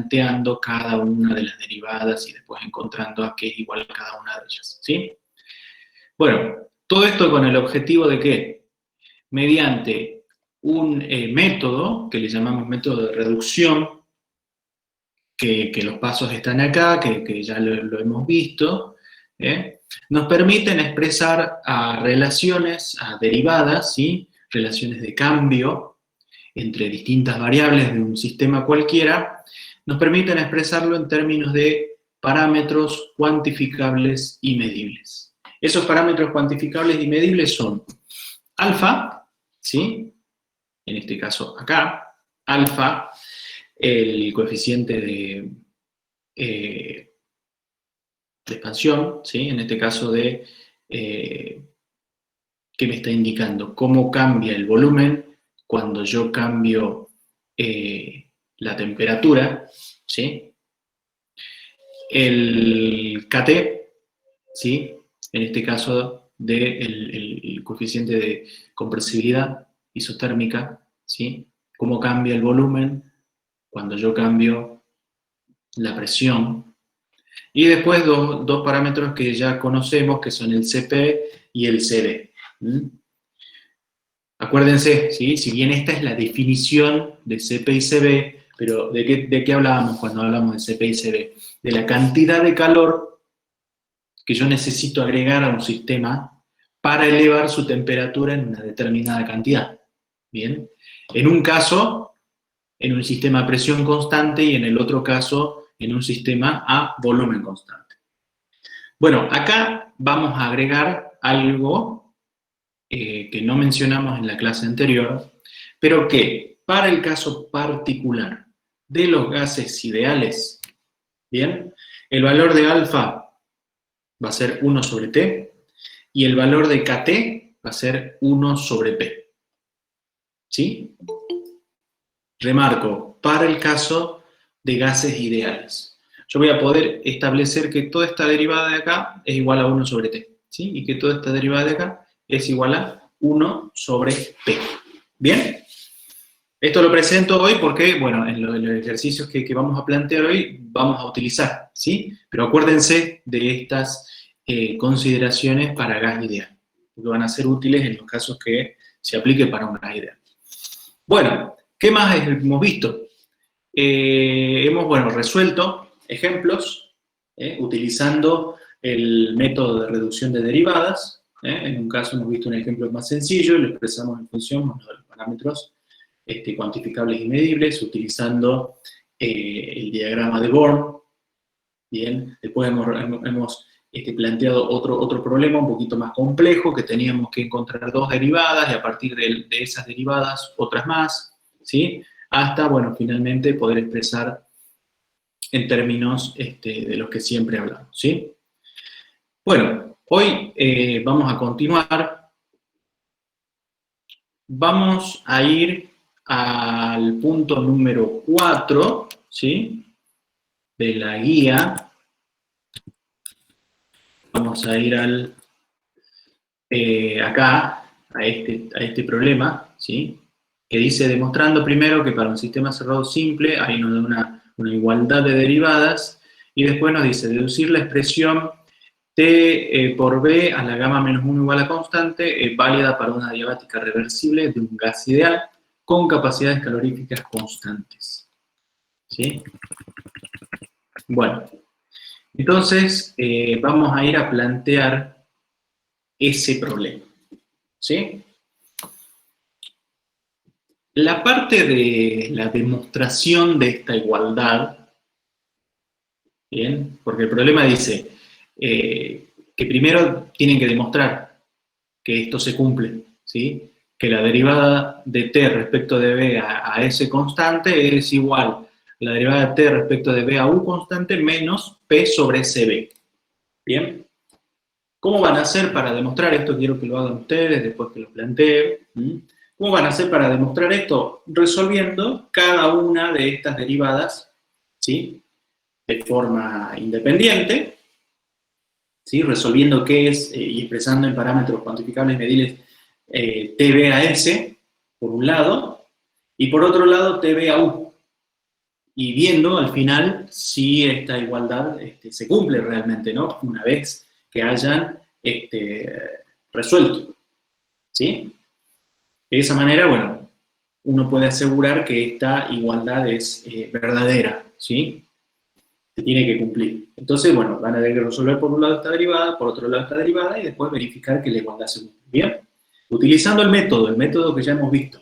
planteando cada una de las derivadas y después encontrando a qué es igual a cada una de ellas, ¿sí? Bueno, todo esto con el objetivo de que, mediante un método, que le llamamos método de reducción, que los pasos están acá, que ya lo hemos visto, nos permiten expresar a relaciones, a derivadas, ¿sí? Relaciones de cambio entre distintas variables de un sistema cualquiera, nos permiten expresarlo en términos de parámetros cuantificables y medibles. Esos parámetros cuantificables y medibles son alfa, ¿sí? En este caso acá, alfa, el coeficiente de expansión, ¿sí? En este caso de, ¿qué me está indicando? Cómo cambia el volumen cuando yo cambio la temperatura, ¿sí? El KT, ¿sí? En este caso el coeficiente de compresibilidad isotérmica, ¿sí? Cómo cambia el volumen cuando yo cambio la presión. Y después dos parámetros que ya conocemos, que son el CP y el CD. Acuérdense, ¿sí? Si bien esta es la definición de CP y CB, pero ¿de qué hablábamos cuando hablamos de CP y CB? De la cantidad de calor que yo necesito agregar a un sistema para elevar su temperatura en una determinada cantidad. ¿Bien? En un caso, en un sistema a presión constante, y en el otro caso, en un sistema a volumen constante. Bueno, acá vamos a agregar algo que no mencionamos en la clase anterior, pero que para el caso particular de los gases ideales, ¿bien? El valor de alfa va a ser 1 sobre T, y el valor de KT va a ser 1 sobre P. ¿Sí? Remarco, para el caso de gases ideales. Yo voy a poder establecer que toda esta derivada de acá es igual a 1 sobre T, ¿sí? Y que toda esta derivada de acá es igual a 1 sobre P. ¿Bien? Esto lo presento hoy porque, bueno, en los ejercicios que vamos a plantear hoy vamos a utilizar, ¿sí? Pero acuérdense de estas consideraciones para gas ideal, porque van a ser útiles en los casos que se aplique para un gas ideal. Bueno, ¿qué más hemos visto? Hemos, bueno, resuelto ejemplos utilizando el método de reducción de derivadas. En un caso hemos visto un ejemplo más sencillo, lo expresamos en función de los parámetros cuantificables y medibles, utilizando el diagrama de Born. Bien, después hemos planteado otro problema un poquito más complejo, que teníamos que encontrar dos derivadas, y a partir de esas derivadas otras más, ¿sí? Hasta, bueno, finalmente poder expresar en términos de los que siempre hablamos, ¿sí? Bueno, hoy vamos a continuar. Vamos a ir al punto número 4, ¿sí? De la guía. Vamos a ir acá, a este problema, ¿sí? Que dice, demostrando primero que para un sistema cerrado simple hay una igualdad de derivadas, y después nos dice, deducir la expresión T por B a la gamma menos 1 igual a constante es válida para una adiabática reversible de un gas ideal con capacidades caloríficas constantes. ¿Sí? Bueno, entonces vamos a ir a plantear ese problema. ¿Sí? La parte de la demostración de esta igualdad, ¿bien? Porque el problema dice que primero tienen que demostrar que esto se cumple, ¿sí? Que la derivada de t respecto de b a s constante es igual a la derivada de t respecto de b a u constante menos p sobre cb. ¿Bien? ¿Cómo van a hacer para demostrar esto? Quiero que lo hagan ustedes después que lo plantee. ¿Cómo van a hacer para demostrar esto? Resolviendo cada una de estas derivadas, ¿sí? De forma independiente, ¿sí? Resolviendo qué es y expresando en parámetros cuantificables medibles TB a S, por un lado, y por otro lado TB a U. y viendo al final si esta igualdad se cumple realmente, ¿no? Una vez que hayan resuelto, ¿sí? De esa manera, bueno, uno puede asegurar que esta igualdad es verdadera, ¿sí? Se tiene que cumplir. Entonces, bueno, van a tener que resolver por un lado esta derivada, por otro lado esta derivada, y después verificar que la igualdad se cumple. Bien, utilizando el método que ya hemos visto.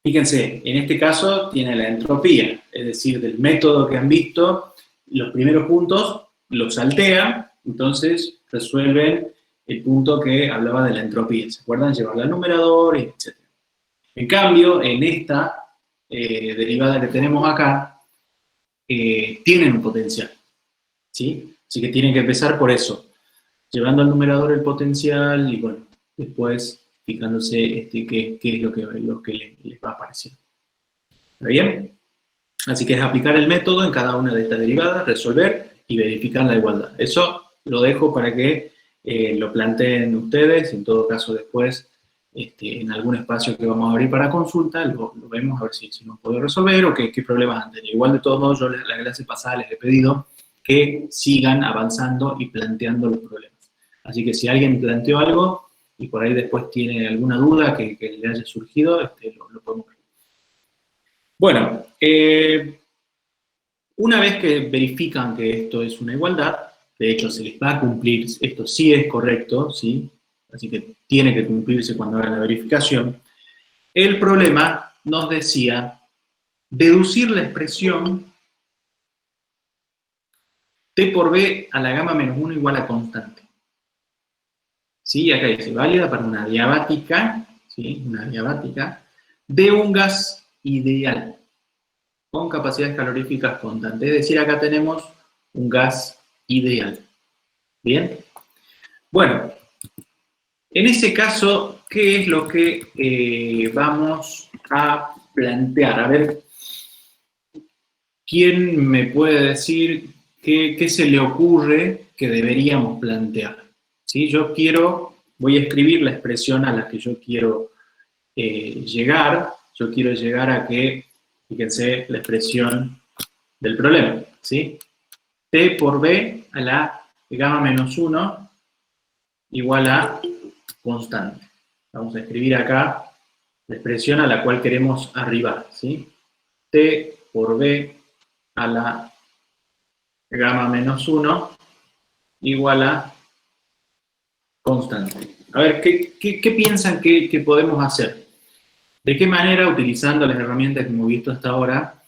Fíjense, en este caso tiene la entropía, es decir, del método que han visto, los primeros puntos los saltean, entonces resuelven el punto que hablaba de la entropía. ¿Se acuerdan? Llevarla al numerador, etc. En cambio, en esta derivada que tenemos acá, tienen un potencial, ¿sí? Así que tienen que empezar por eso, llevando al numerador el potencial y, bueno, después fijándose qué es lo que les va a aparecer. ¿Está bien? Así que es aplicar el método en cada una de estas derivadas, resolver y verificar la igualdad. Eso lo dejo para que lo planteen ustedes, en todo caso después, en algún espacio que vamos a abrir para consulta, lo vemos a ver si nos puede resolver o qué problemas han tenido. Igual de todos modos, yo la clase pasada les he pedido que sigan avanzando y planteando los problemas. Así que si alguien planteó algo y por ahí después tiene alguna duda que le haya surgido, lo podemos ver. Bueno, una vez que verifican que esto es una igualdad, de hecho se les va a cumplir, esto sí es correcto, ¿sí? Así que tiene que cumplirse cuando hagan la verificación. El problema nos decía deducir la expresión t por b a la gamma menos 1 igual a constante. ¿Sí? Acá dice, válida para una diabática, ¿sí? Una diabática de un gas ideal con capacidades caloríficas constantes. Es decir, acá tenemos un gas ideal. ¿Bien? Bueno, en ese caso, ¿qué es lo que vamos a plantear? A ver, ¿quién me puede decir qué se le ocurre que deberíamos plantear? ¿Sí? Voy a escribir la expresión a la que yo quiero llegar. Yo quiero llegar a que, fíjense, la expresión del problema, ¿sí? T por B a la gamma menos 1 igual a constante. Vamos a escribir acá la expresión a la cual queremos arribar, ¿sí? T por B a la gamma menos 1 igual a constante. A ver, ¿qué piensan que podemos hacer? ¿De qué manera, utilizando las herramientas que hemos visto hasta ahora,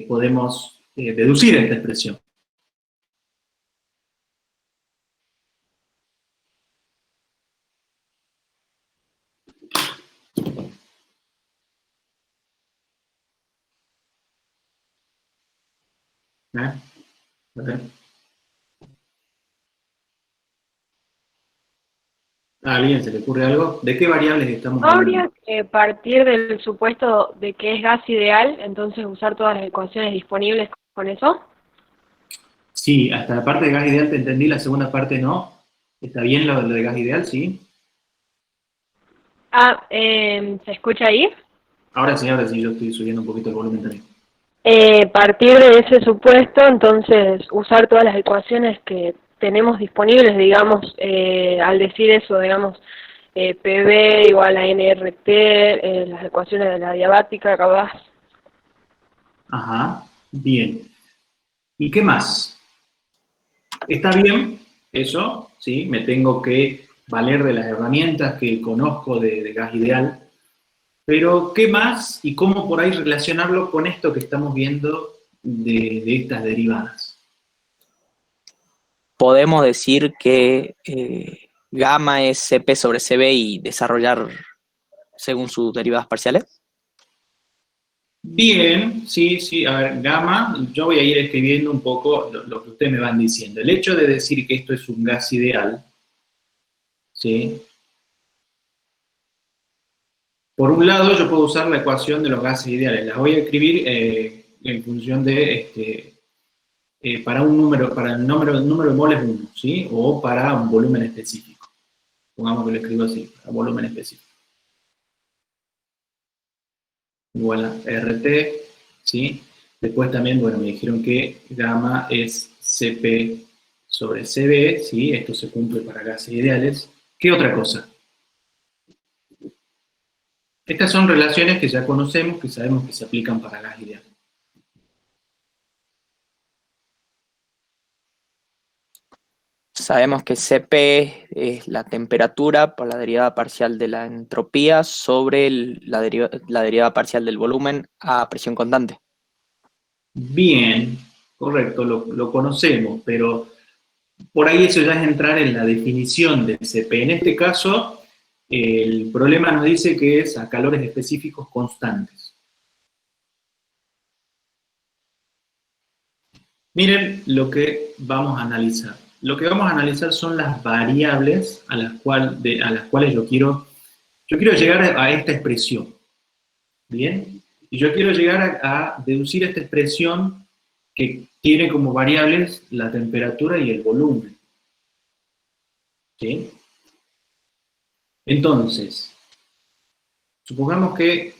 podemos deducir esta expresión? A ver. ¿A alguien se le ocurre algo? ¿De qué variables estamos ¿No hablando? habría que partir del supuesto de que es gas ideal, entonces usar todas las ecuaciones disponibles con eso? Sí, hasta la parte de gas ideal te entendí, la segunda parte no. ¿Está bien lo de gas ideal? Sí. Ah, ¿se escucha ahí? Ahora sí, yo estoy subiendo un poquito el volumen también. Partir de ese supuesto, entonces usar todas las ecuaciones que tenemos disponibles, digamos, al decir eso, digamos, PV igual a NRT, las ecuaciones de la diabática, capaz. Ajá, bien. ¿Y qué más? Está bien, eso, ¿sí? Me tengo que valer de las herramientas que conozco de gas ideal, pero ¿qué más y cómo por ahí relacionarlo con esto que estamos viendo de estas derivadas? Podemos decir que gamma es CP sobre CB y desarrollar según sus derivadas parciales. Bien, sí, a ver, gamma, yo voy a ir escribiendo un poco lo que ustedes me van diciendo. El hecho de decir que esto es un gas ideal, ¿sí? Por un lado, yo puedo usar la ecuación de los gases ideales. Las voy a escribir en función de, para un número, para el número de moles 1, ¿sí? O para un volumen específico. Pongamos que lo escribo así, para volumen específico. Igual a RT, ¿sí? Después también, bueno, me dijeron que gamma es Cp sobre Cv, ¿sí? Esto se cumple para gases ideales. ¿Qué otra cosa? Estas son relaciones que ya conocemos, que sabemos que se aplican para gas ideal. Sabemos que Cp es la temperatura por la derivada parcial de la entropía sobre la derivada parcial del volumen a presión constante. Bien, correcto, lo conocemos, pero por ahí eso ya es entrar en la definición de Cp. En este caso, el problema nos dice que es a calores específicos constantes. Miren lo que vamos a analizar. Lo que vamos a analizar son las variables a las cuales yo quiero llegar a esta expresión. ¿Bien? Y yo quiero llegar a deducir esta expresión que tiene como variables la temperatura y el volumen. ¿Sí? Entonces, supongamos que,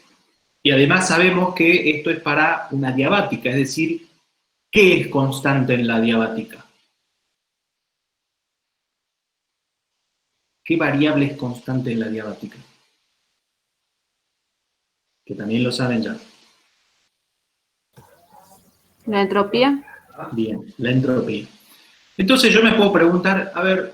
y además sabemos que esto es para una diabática, es decir, ¿qué es constante en la diabática? ¿Qué variable es constante en la diabática? Que también lo saben ya. La entropía. Bien, la entropía. Entonces yo me puedo preguntar, a ver,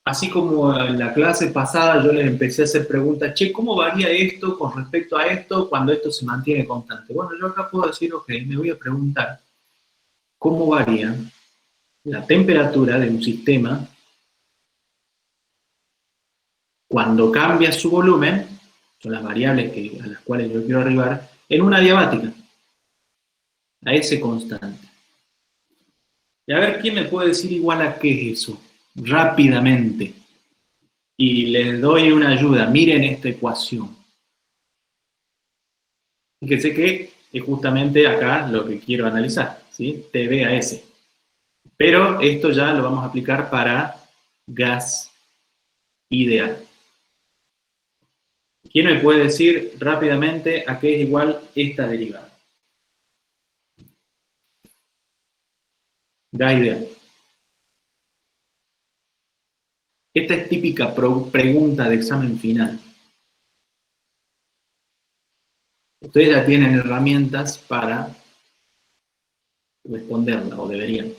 así como en la clase pasada yo les empecé a hacer preguntas, che, ¿cómo varía esto con respecto a esto cuando esto se mantiene constante? Bueno, yo acá puedo decir, ok, me voy a preguntar cómo varía la temperatura de un sistema cuando cambia su volumen, son las variables a las cuales yo quiero arribar, en una diabática, a ese constante. Y a ver, ¿quién me puede decir igual a qué es eso? Rápidamente. Y les doy una ayuda. Miren esta ecuación. Fíjense que es justamente acá lo que quiero analizar, ¿sí? TV a S. Pero esto ya lo vamos a aplicar para gas ideal. ¿Quién me puede decir rápidamente a qué es igual esta derivada? Gas ideal. Esta es típica pregunta de examen final. Ustedes ya tienen herramientas para responderla, o deberían.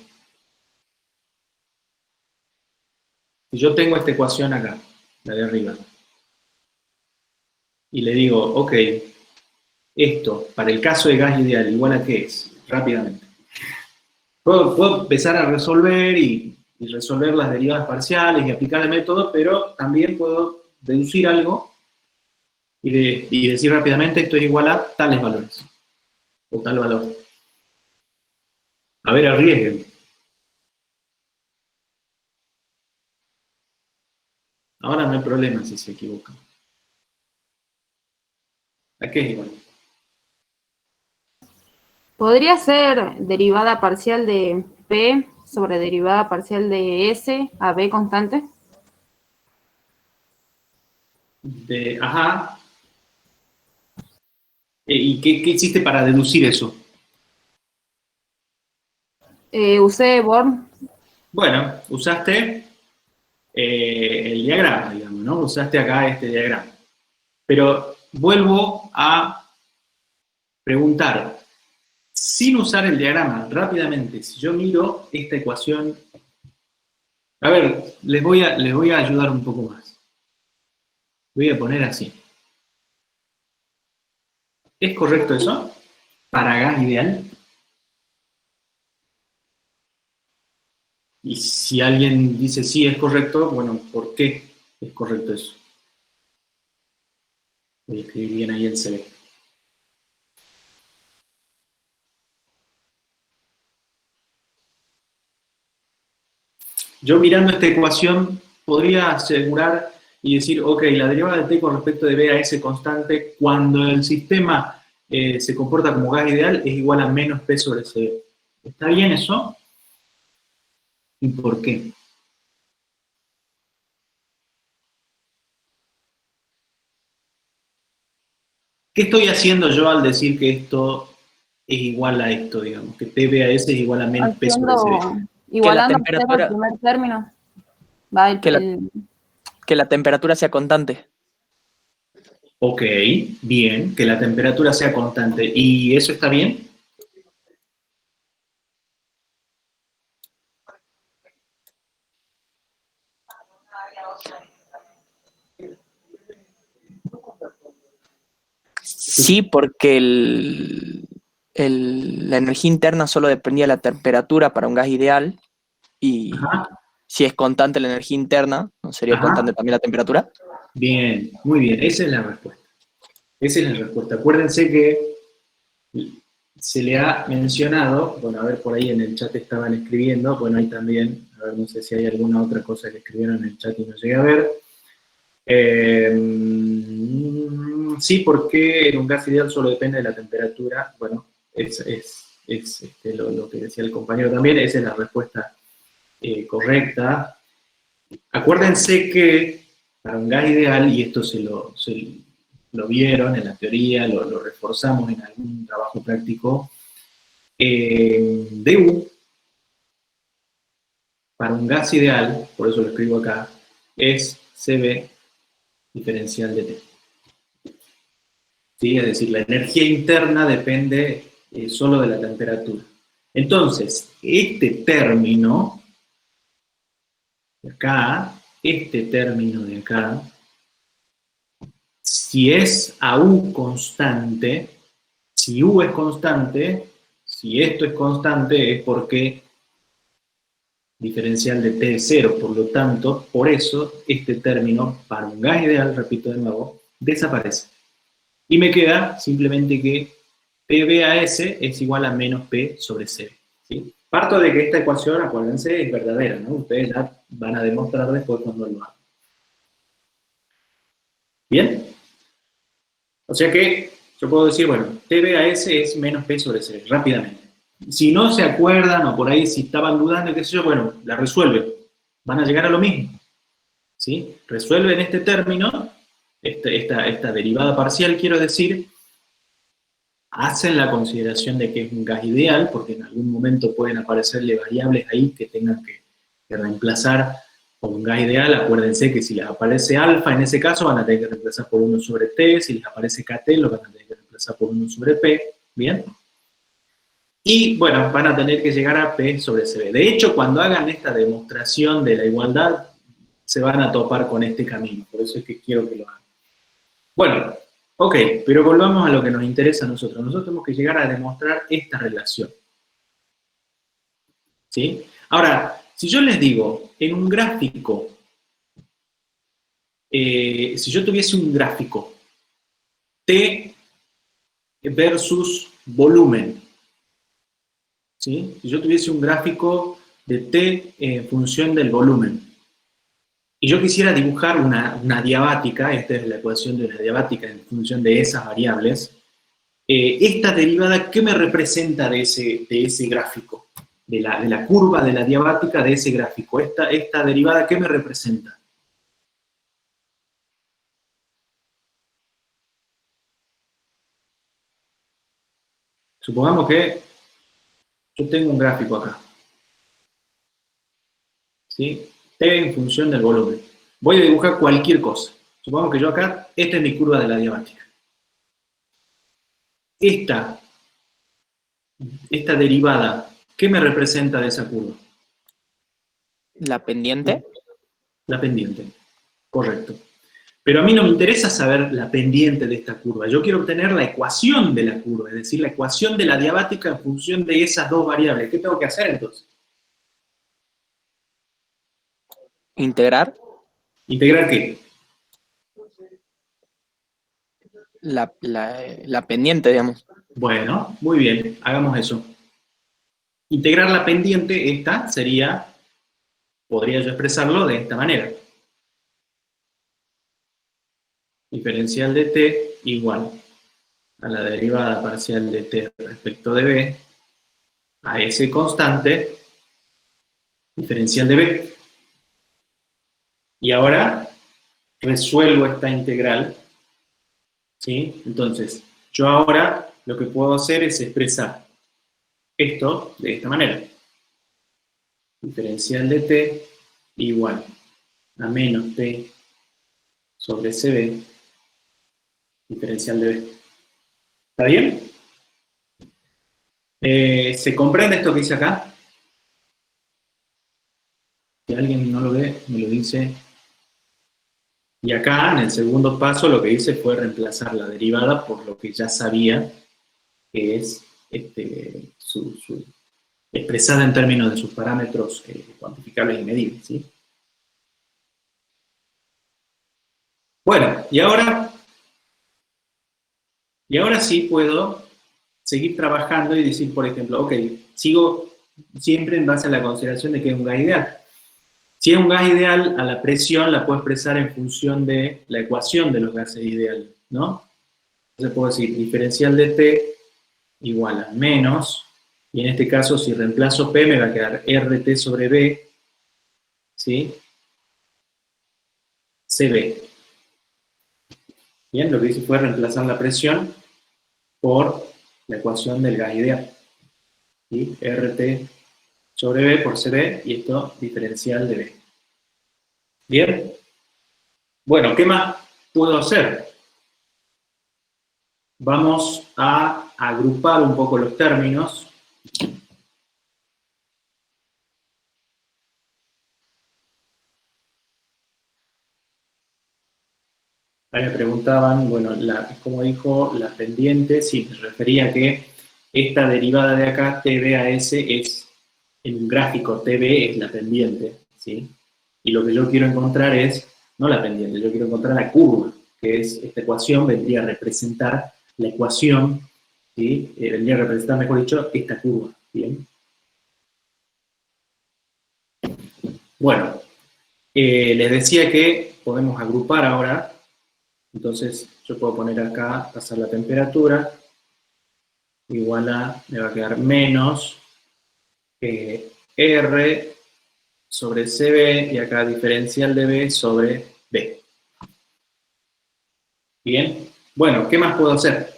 Si yo tengo esta ecuación acá, la de arriba, y le digo, ok, esto, para el caso de gas ideal, ¿igual a qué es? Rápidamente. Puedo empezar a resolver y resolver las derivadas parciales y aplicar el método, pero también puedo deducir algo y decir rápidamente esto es igual a tales valores, o tal valor. A ver, arriesguen. Ahora no hay problema si se equivocan. ¿A qué es igual? ¿Podría ser derivada parcial de P sobre derivada parcial de S a B constante? Ajá. ¿Y qué hiciste para deducir eso? Usé Born. Bueno, usaste el diagrama, digamos, ¿no? Usaste acá este diagrama. Pero vuelvo a preguntar, sin usar el diagrama, rápidamente, si yo miro esta ecuación, a ver, les voy a ayudar un poco más. Voy a poner así. ¿Es correcto eso? ¿Para gas ideal? Y si alguien dice sí, es correcto, bueno, ¿por qué es correcto eso? Voy a escribir bien ahí el CV. Yo mirando esta ecuación podría asegurar y decir, ok, la derivada de t con respecto de b a s constante cuando el sistema se comporta como gas ideal es igual a menos p sobre c. ¿Está bien eso? ¿Y por qué? ¿Qué estoy haciendo yo al decir que esto es igual a esto, digamos, que PB a S es igual a menos P sobre CB. Haciendo, igualando temperatura- el primer término. Va Que la temperatura sea constante. Ok, bien, que la temperatura sea constante. ¿Y eso está bien? Sí, porque la energía interna solo dependía de la temperatura para un gas ideal, y Ajá, si es constante la energía interna, ¿no sería constante ajá. también la temperatura? Bien, muy bien, esa es la respuesta. Esa es la respuesta. Acuérdense que se le ha mencionado, bueno, a ver, por ahí en el chat estaban escribiendo, bueno, ahí también, a ver, no sé si hay alguna otra cosa que escribieron en el chat y no llegué a ver. Sí, porque en un gas ideal solo depende de la temperatura. Bueno, lo que decía el compañero también, esa es la respuesta correcta. Acuérdense que para un gas ideal, y esto se lo vieron en la teoría, lo reforzamos en algún trabajo práctico, DU para un gas ideal, por eso lo escribo acá, es CB diferencial de T. ¿Sí? Es decir, la energía interna depende solo de la temperatura. Entonces, este término de acá, si es a U constante, si U es constante, si esto es constante, es porque diferencial de T es cero. Por lo tanto, por eso, este término, para un gas ideal, repito de nuevo, desaparece. Y me queda simplemente que PB a S es igual a menos P sobre C. ¿Sí? Parto de que esta ecuación, acuérdense, es verdadera, ¿no? Ustedes ya van a demostrar después cuando lo hagan. ¿Bien? O sea que yo puedo decir, bueno, TB a S es menos P sobre C, rápidamente. Si no se acuerdan o por ahí si estaban dudando, qué sé yo, bueno, la resuelven. Van a llegar a lo mismo. ¿Sí? Resuelven este término, esta derivada parcial, quiero decir, hacen la consideración de que es un gas ideal, porque en algún momento pueden aparecerle variables ahí que tengan que reemplazar por un gas ideal. Acuérdense que si les aparece alfa, en ese caso van a tener que reemplazar por 1 sobre t, si les aparece kt, lo van a tener que reemplazar por 1 sobre p, ¿bien? Y bueno, van a tener que llegar a p sobre cb. De hecho, cuando hagan esta demostración de la igualdad, se van a topar con este camino, por eso es que quiero que lo hagan. Bueno, ok, pero volvamos a lo que nos interesa a nosotros. Nosotros tenemos que llegar a demostrar esta relación. ¿Sí? Ahora, si yo les digo, en un gráfico, si yo tuviese un gráfico, T versus volumen, ¿sí? Si yo tuviese un gráfico de T en función del volumen, y yo quisiera dibujar una diabática, esta es la ecuación de una diabática en función de esas variables, esta derivada, ¿qué me representa de ese gráfico? De la curva de la diabática de ese gráfico. Esta derivada, ¿qué me representa? Supongamos que yo tengo un gráfico acá, ¿sí? T en función del volumen. Voy a dibujar cualquier cosa. Supongamos que yo acá, esta es mi curva de la diabática. Esta derivada, ¿qué me representa de esa curva? La pendiente. La pendiente, correcto. Pero a mí no me interesa saber la pendiente de esta curva. Yo quiero obtener la ecuación de la curva, es decir, la ecuación de la diabática en función de esas dos variables. ¿Qué tengo que hacer entonces? Integrar ¿Integrar qué? la pendiente, digamos. Bueno, muy bien, hagamos eso. Integrar la pendiente, esta sería, podría yo expresarlo de esta manera. Diferencial de t igual a la derivada parcial de t respecto de b, a s constante, diferencial de b. Y ahora resuelvo esta integral, ¿sí? Entonces, yo ahora lo que puedo hacer es expresar esto de esta manera. Diferencial de t igual a menos t sobre cb diferencial de b. ¿Está bien? ¿Se comprende esto que hice acá? Si alguien no lo ve, me lo dice. Y acá, en el segundo paso, lo que hice fue reemplazar la derivada por lo que ya sabía que es expresada en términos de sus parámetros cuantificables y medibles, ¿sí? Bueno, y ahora sí puedo seguir trabajando y decir, por ejemplo, ok, sigo siempre en base a la consideración de que es un gas ideal. Si es un gas ideal, a la presión la puedo expresar en función de la ecuación de los gases ideales, ¿no? Entonces puedo decir diferencial de T igual a menos, y en este caso si reemplazo P me va a quedar RT sobre B, ¿sí? CB. Bien, lo que hice fue reemplazar la presión por la ecuación del gas ideal. ¿Sí? RT sobre B por CB, y esto diferencial de B. ¿Bien? Bueno, ¿qué más puedo hacer? Vamos a agrupar un poco los términos. Ahí me preguntaban, bueno, como dijo la pendiente, sí, me refería a que esta derivada de acá, TB a S, es, en un gráfico, TB es la pendiente, ¿sí? Y lo que yo quiero encontrar es, no la pendiente, yo quiero encontrar la curva, que es, esta ecuación vendría a representar la ecuación, ¿sí? Vendría a representar, mejor dicho, esta curva, ¿bien? Bueno, les decía que podemos agrupar ahora. Entonces, yo puedo poner acá, pasar la temperatura, igual a, me va a quedar menos R sobre CB, y acá diferencial de B sobre B. Bien, bueno, ¿qué más puedo hacer?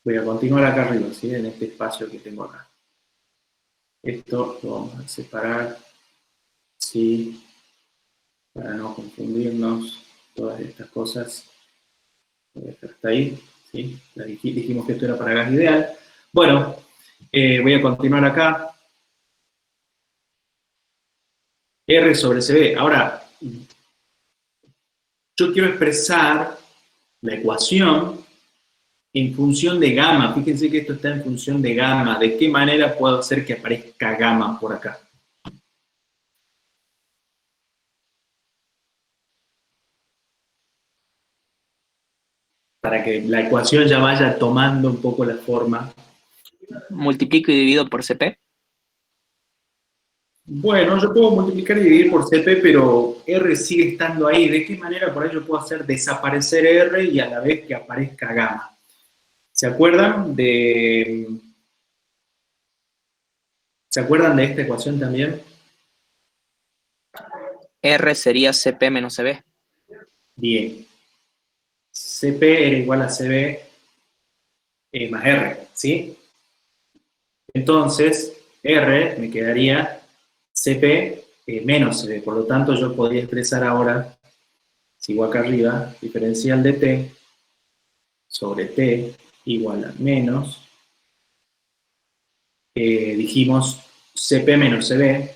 Voy a continuar acá arriba, ¿sí? En este espacio que tengo acá. Esto lo vamos a separar, ¿sí? Para no confundirnos, todas estas cosas. Voy a dejar hasta ahí, ¿sí? Dijimos que esto era para gas ideal. Bueno, voy a continuar acá. R sobre CB. Ahora, yo quiero expresar la ecuación en función de gamma. Fíjense que esto está en función de gamma. ¿De qué manera puedo hacer que aparezca gamma por acá? Para que la ecuación ya vaya tomando un poco la forma. Multiplico y divido por CP. Bueno, yo puedo multiplicar y dividir por CP, pero R sigue estando ahí. ¿De qué manera por ahí yo puedo hacer desaparecer R y a la vez que aparezca gamma? ¿Se acuerdan de esta ecuación también? R sería CP menos CB. Bien. CP era igual a CB más R, ¿sí? Entonces, R me quedaría CP menos CB. Por lo tanto, yo podría expresar ahora, sigo acá arriba, diferencial de T sobre T igual a menos, dijimos CP menos CB,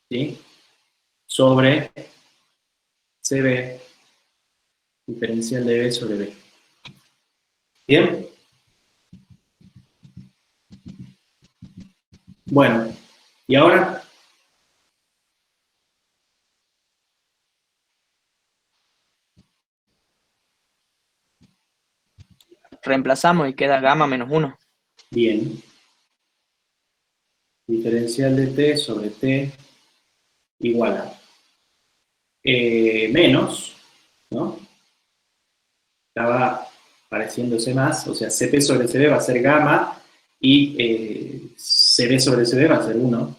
¿sí? Sobre CB, diferencial de B sobre B. ¿Bien? Bueno, y ahora Reemplazamos y queda gamma menos 1. bien. Diferencial de T sobre T igual a menos, ¿no? Estaba pareciéndose más, o sea, CP sobre CB va a ser gamma y CB sobre CB va a ser 1.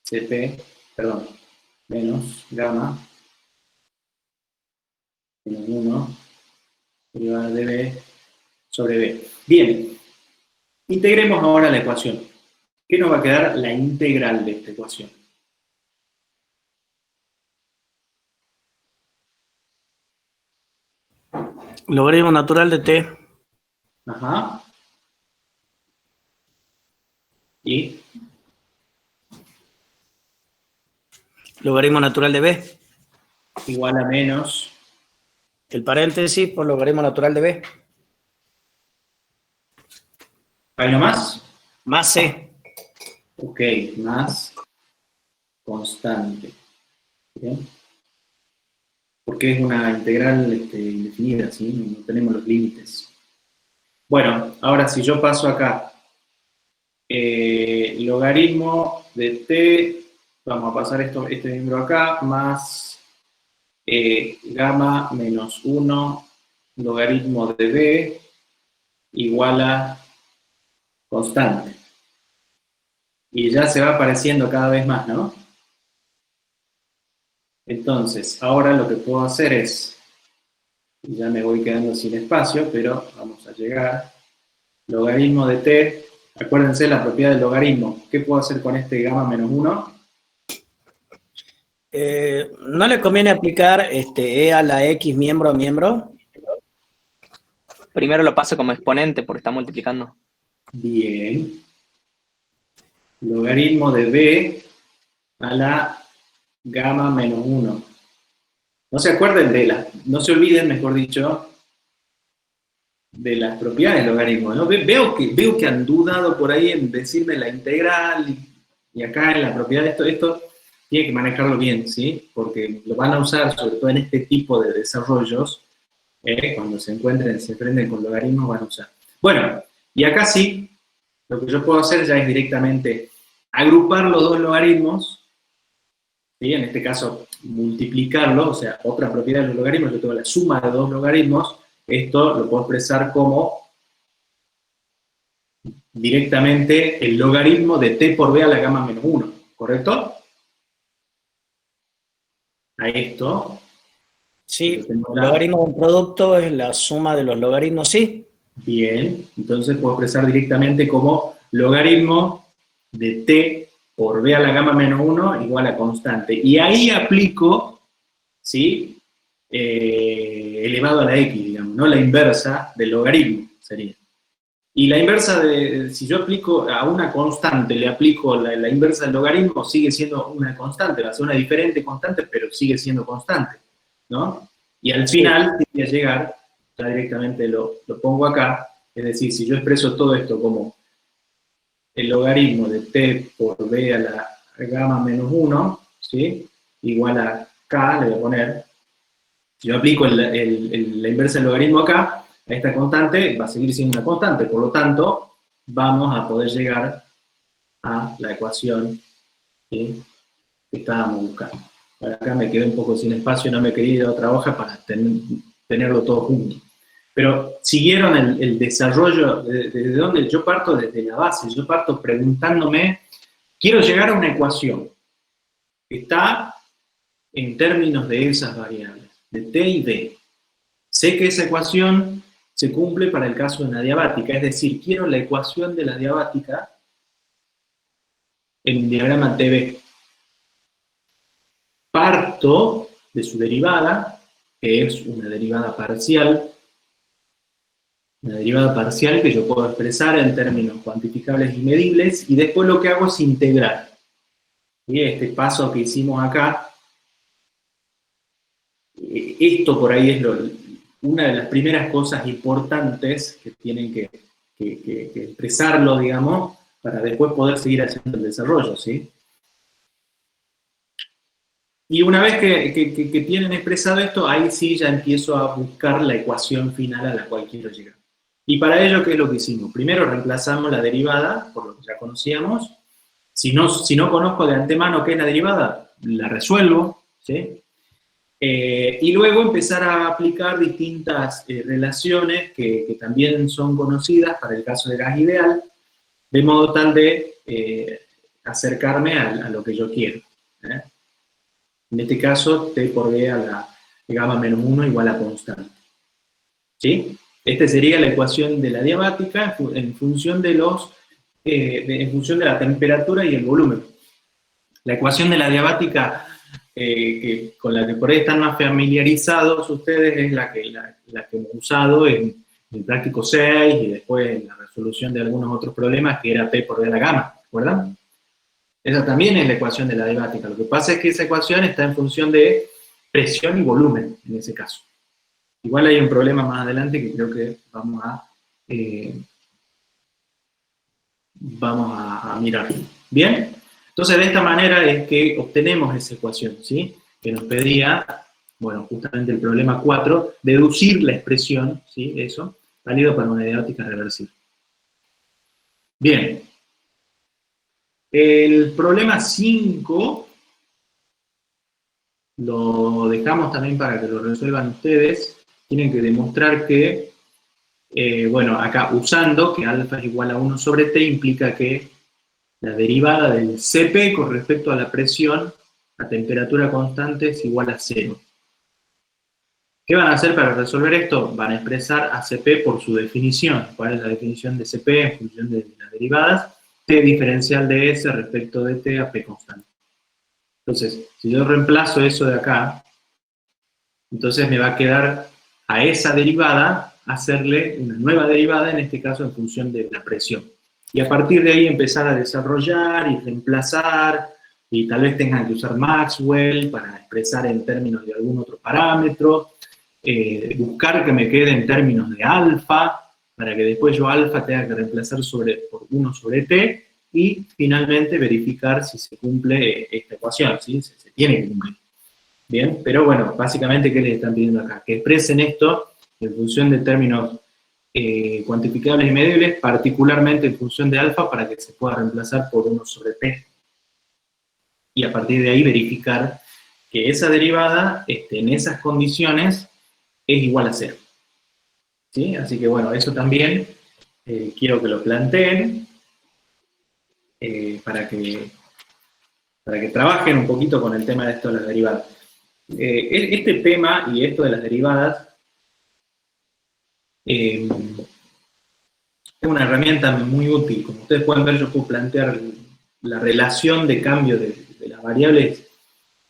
CP, perdón, menos gamma menos 1 derivada de b sobre b. Bien, integremos ahora la ecuación. ¿Qué nos va a quedar? La integral de esta ecuación. Logaritmo natural de t. Ajá. Y Logaritmo natural de b. igual a menos. El paréntesis por logaritmo natural de b. ¿Hay nomás? Más c. Ok, más constante. ¿Bien? Porque es una integral indefinida, ¿sí? No tenemos los límites. Bueno, ahora si yo paso acá logaritmo de t, vamos a pasar este miembro acá, más gamma menos 1 logaritmo de b igual a constante. Y ya se va apareciendo cada vez más, ¿no? Entonces, ahora lo que puedo hacer es, ya me voy quedando sin espacio, pero vamos a llegar, logaritmo de t, acuérdense la propiedad del logaritmo. ¿Qué puedo hacer con este gamma menos 1? ¿No le conviene aplicar e a la x miembro a miembro? Primero lo paso como exponente porque está multiplicando. Bien. Logaritmo de b a la gamma menos 1. No se acuerden no se olviden, mejor dicho, de las propiedades del logaritmo, ¿no? Veo que han dudado por ahí en decirme la integral y acá en la propiedad esto tiene que manejarlo bien, ¿sí? Porque lo van a usar, sobre todo en este tipo de desarrollos, cuando se enfrenten con logaritmos, van a usar. Bueno, y acá sí, lo que yo puedo hacer ya es directamente agrupar los dos logaritmos, ¿sí? En este caso, multiplicarlo, o sea, otra propiedad de los logaritmos, yo tengo la suma de dos logaritmos, esto lo puedo expresar como directamente el logaritmo de t por b a la gamma menos 1, ¿correcto? A esto. Sí, el logaritmo de un producto es la suma de los logaritmos, sí. Bien, entonces puedo expresar directamente como logaritmo de t por b a la gamma menos 1 igual a constante. Y ahí aplico, ¿sí? Elevado a la x, digamos, ¿no? La inversa del logaritmo sería. Y la inversa si yo aplico a una constante, le aplico la inversa del logaritmo, sigue siendo una constante, va a ser una diferente constante, pero sigue siendo constante, ¿no? Y al final, voy a llegar, ya directamente lo pongo acá, es decir, si yo expreso todo esto como el logaritmo de t por b a la gamma menos 1, ¿sí? Igual a k, le voy a poner, si yo aplico la inversa del logaritmo acá, a esta constante va a seguir siendo una constante, por lo tanto, vamos a poder llegar a la ecuación, ¿sí?, que estábamos buscando. Ahora acá me quedé un poco sin espacio, no me quería ir a otra hoja para tenerlo todo junto. Pero siguieron el desarrollo, ¿desde dónde? Yo parto desde la base, yo parto preguntándome, quiero llegar a una ecuación que está en términos de esas variables, de t y d. Sé que esa ecuación se cumple para el caso de una diabática, es decir, quiero la ecuación de la diabática en un diagrama TV. Parto de su derivada, que es una derivada parcial que yo puedo expresar en términos cuantificables y medibles, y después lo que hago es integrar. Y este paso que hicimos acá, esto por ahí es una de las primeras cosas importantes que tienen que expresarlo, digamos, para después poder seguir haciendo el desarrollo, ¿sí? Y una vez que tienen expresado esto, ahí sí ya empiezo a buscar la ecuación final a la cual quiero llegar. Y para ello, ¿qué es lo que hicimos? Primero reemplazamos la derivada, por lo que ya conocíamos. Si no conozco de antemano qué es la derivada, la resuelvo, ¿sí? Y luego empezar a aplicar distintas relaciones que también son conocidas para el caso de gas ideal, de modo tal de acercarme a lo que yo quiero. En este caso, t por b a gamma menos 1 igual a constante. ¿Sí? Esta sería la ecuación de la diabática en función de en función de la temperatura y el volumen. La ecuación de la diabática, con la que por ahí están más familiarizados ustedes, es la que hemos usado en el práctico 6 y después en la resolución de algunos otros problemas, que era P por D a la gamma, ¿recuerdan? Esa también es la ecuación de la diabática. Lo que pasa es que esa ecuación está en función de presión y volumen, en ese caso. Igual hay un problema más adelante que creo que vamos a mirar. ¿Bien? Entonces, de esta manera es que obtenemos esa ecuación, ¿sí? Que nos pedía, bueno, justamente el problema 4, deducir la expresión, ¿sí? Eso, válido para una diabática reversible. Bien. El problema 5 lo dejamos también para que lo resuelvan ustedes. Tienen que demostrar que, bueno, acá usando que alfa es igual a 1 sobre t implica que la derivada del Cp con respecto a la presión a temperatura constante es igual a 0. ¿Qué van a hacer para resolver esto? Van a expresar a Cp por su definición. ¿Cuál es la definición de Cp en función de las derivadas? T diferencial de S respecto de T a P constante. Entonces, si yo reemplazo eso de acá, entonces me va a quedar a esa derivada hacerle una nueva derivada, en este caso en función de la presión. Y a partir de ahí empezar a desarrollar y reemplazar, y tal vez tengan que usar Maxwell para expresar en términos de algún otro parámetro, buscar que me quede en términos de alfa, para que después yo alfa tenga que reemplazar por 1 sobre t, y finalmente verificar si se cumple esta ecuación, ¿sí? Se tiene que cumplir. Bien, pero bueno, básicamente, ¿qué les están pidiendo acá? Que expresen esto en función de términos cuantificables y medibles, particularmente en función de alfa, para que se pueda reemplazar por 1 sobre t. Y a partir de ahí verificar que esa derivada, en esas condiciones, es igual a 0. ¿Sí? Así que bueno, eso también quiero que lo planteen para que trabajen un poquito con el tema de esto de las derivadas. Este tema y esto de las derivadas es una herramienta muy útil. Como ustedes pueden ver, yo puedo plantear la relación de cambio de las variables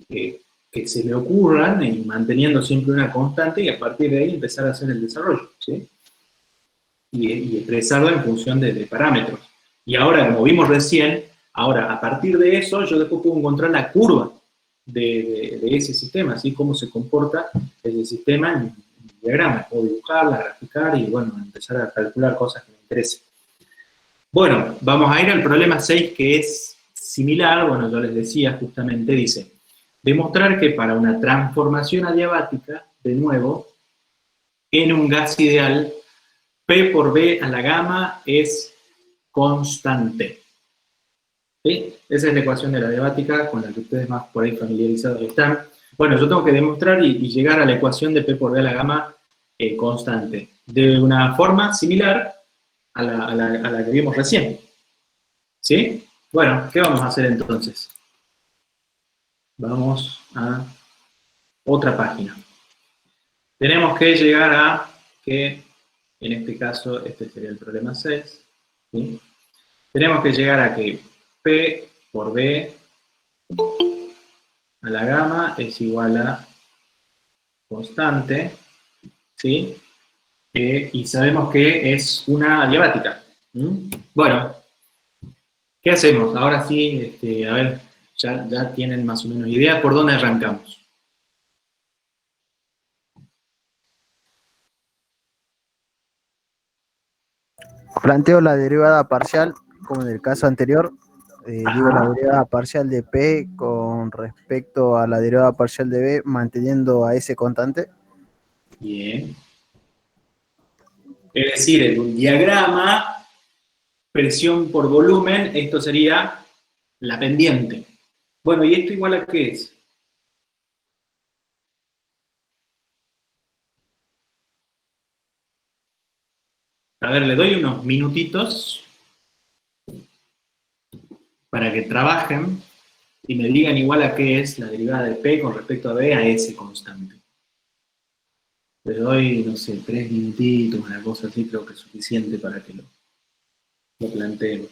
que se me ocurran y manteniendo siempre una constante, y a partir de ahí empezar a hacer el desarrollo, ¿sí? Y expresarlo en función de parámetros. Y ahora, como vimos recién, ahora a partir de eso yo después puedo encontrar la curva de ese sistema, así cómo se comporta ese sistema en un diagrama. Puedo dibujarla, graficar y bueno, empezar a calcular cosas que me interesen. Bueno, vamos a ir al problema 6, que es similar. Bueno, yo les decía justamente, dice, demostrar que para una transformación adiabática, de nuevo, en un gas ideal, P por B a la gamma es constante. ¿Sí? Esa es la ecuación de la adiabática con la que ustedes más por ahí familiarizados están. Bueno, yo tengo que demostrar y llegar a la ecuación de P por B a la gamma constante, de una forma similar a la que vimos recién. ¿Sí? Bueno, ¿qué vamos a hacer entonces? Vamos a otra página. Tenemos que llegar a que, en este caso, este sería el problema 6, ¿sí? Tenemos que llegar a que P por B a la gamma es igual a constante, ¿sí? Y sabemos que es una adiabática. Bueno, ¿qué hacemos? Ahora sí, a ver, ya tienen más o menos idea por dónde arrancamos. Planteo la derivada parcial, como en el caso anterior. Digo la derivada parcial de P con respecto a la derivada parcial de B, manteniendo a S constante. Bien. Es decir, en un diagrama, presión por volumen, esto sería la pendiente. Bueno, ¿y esto igual a qué es? A ver, le doy unos minutitos para que trabajen y me digan igual a qué es la derivada de P con respecto a B a S constante. Le doy, no sé, 3 minutitos, una cosa así, creo que es suficiente para que lo planteemos.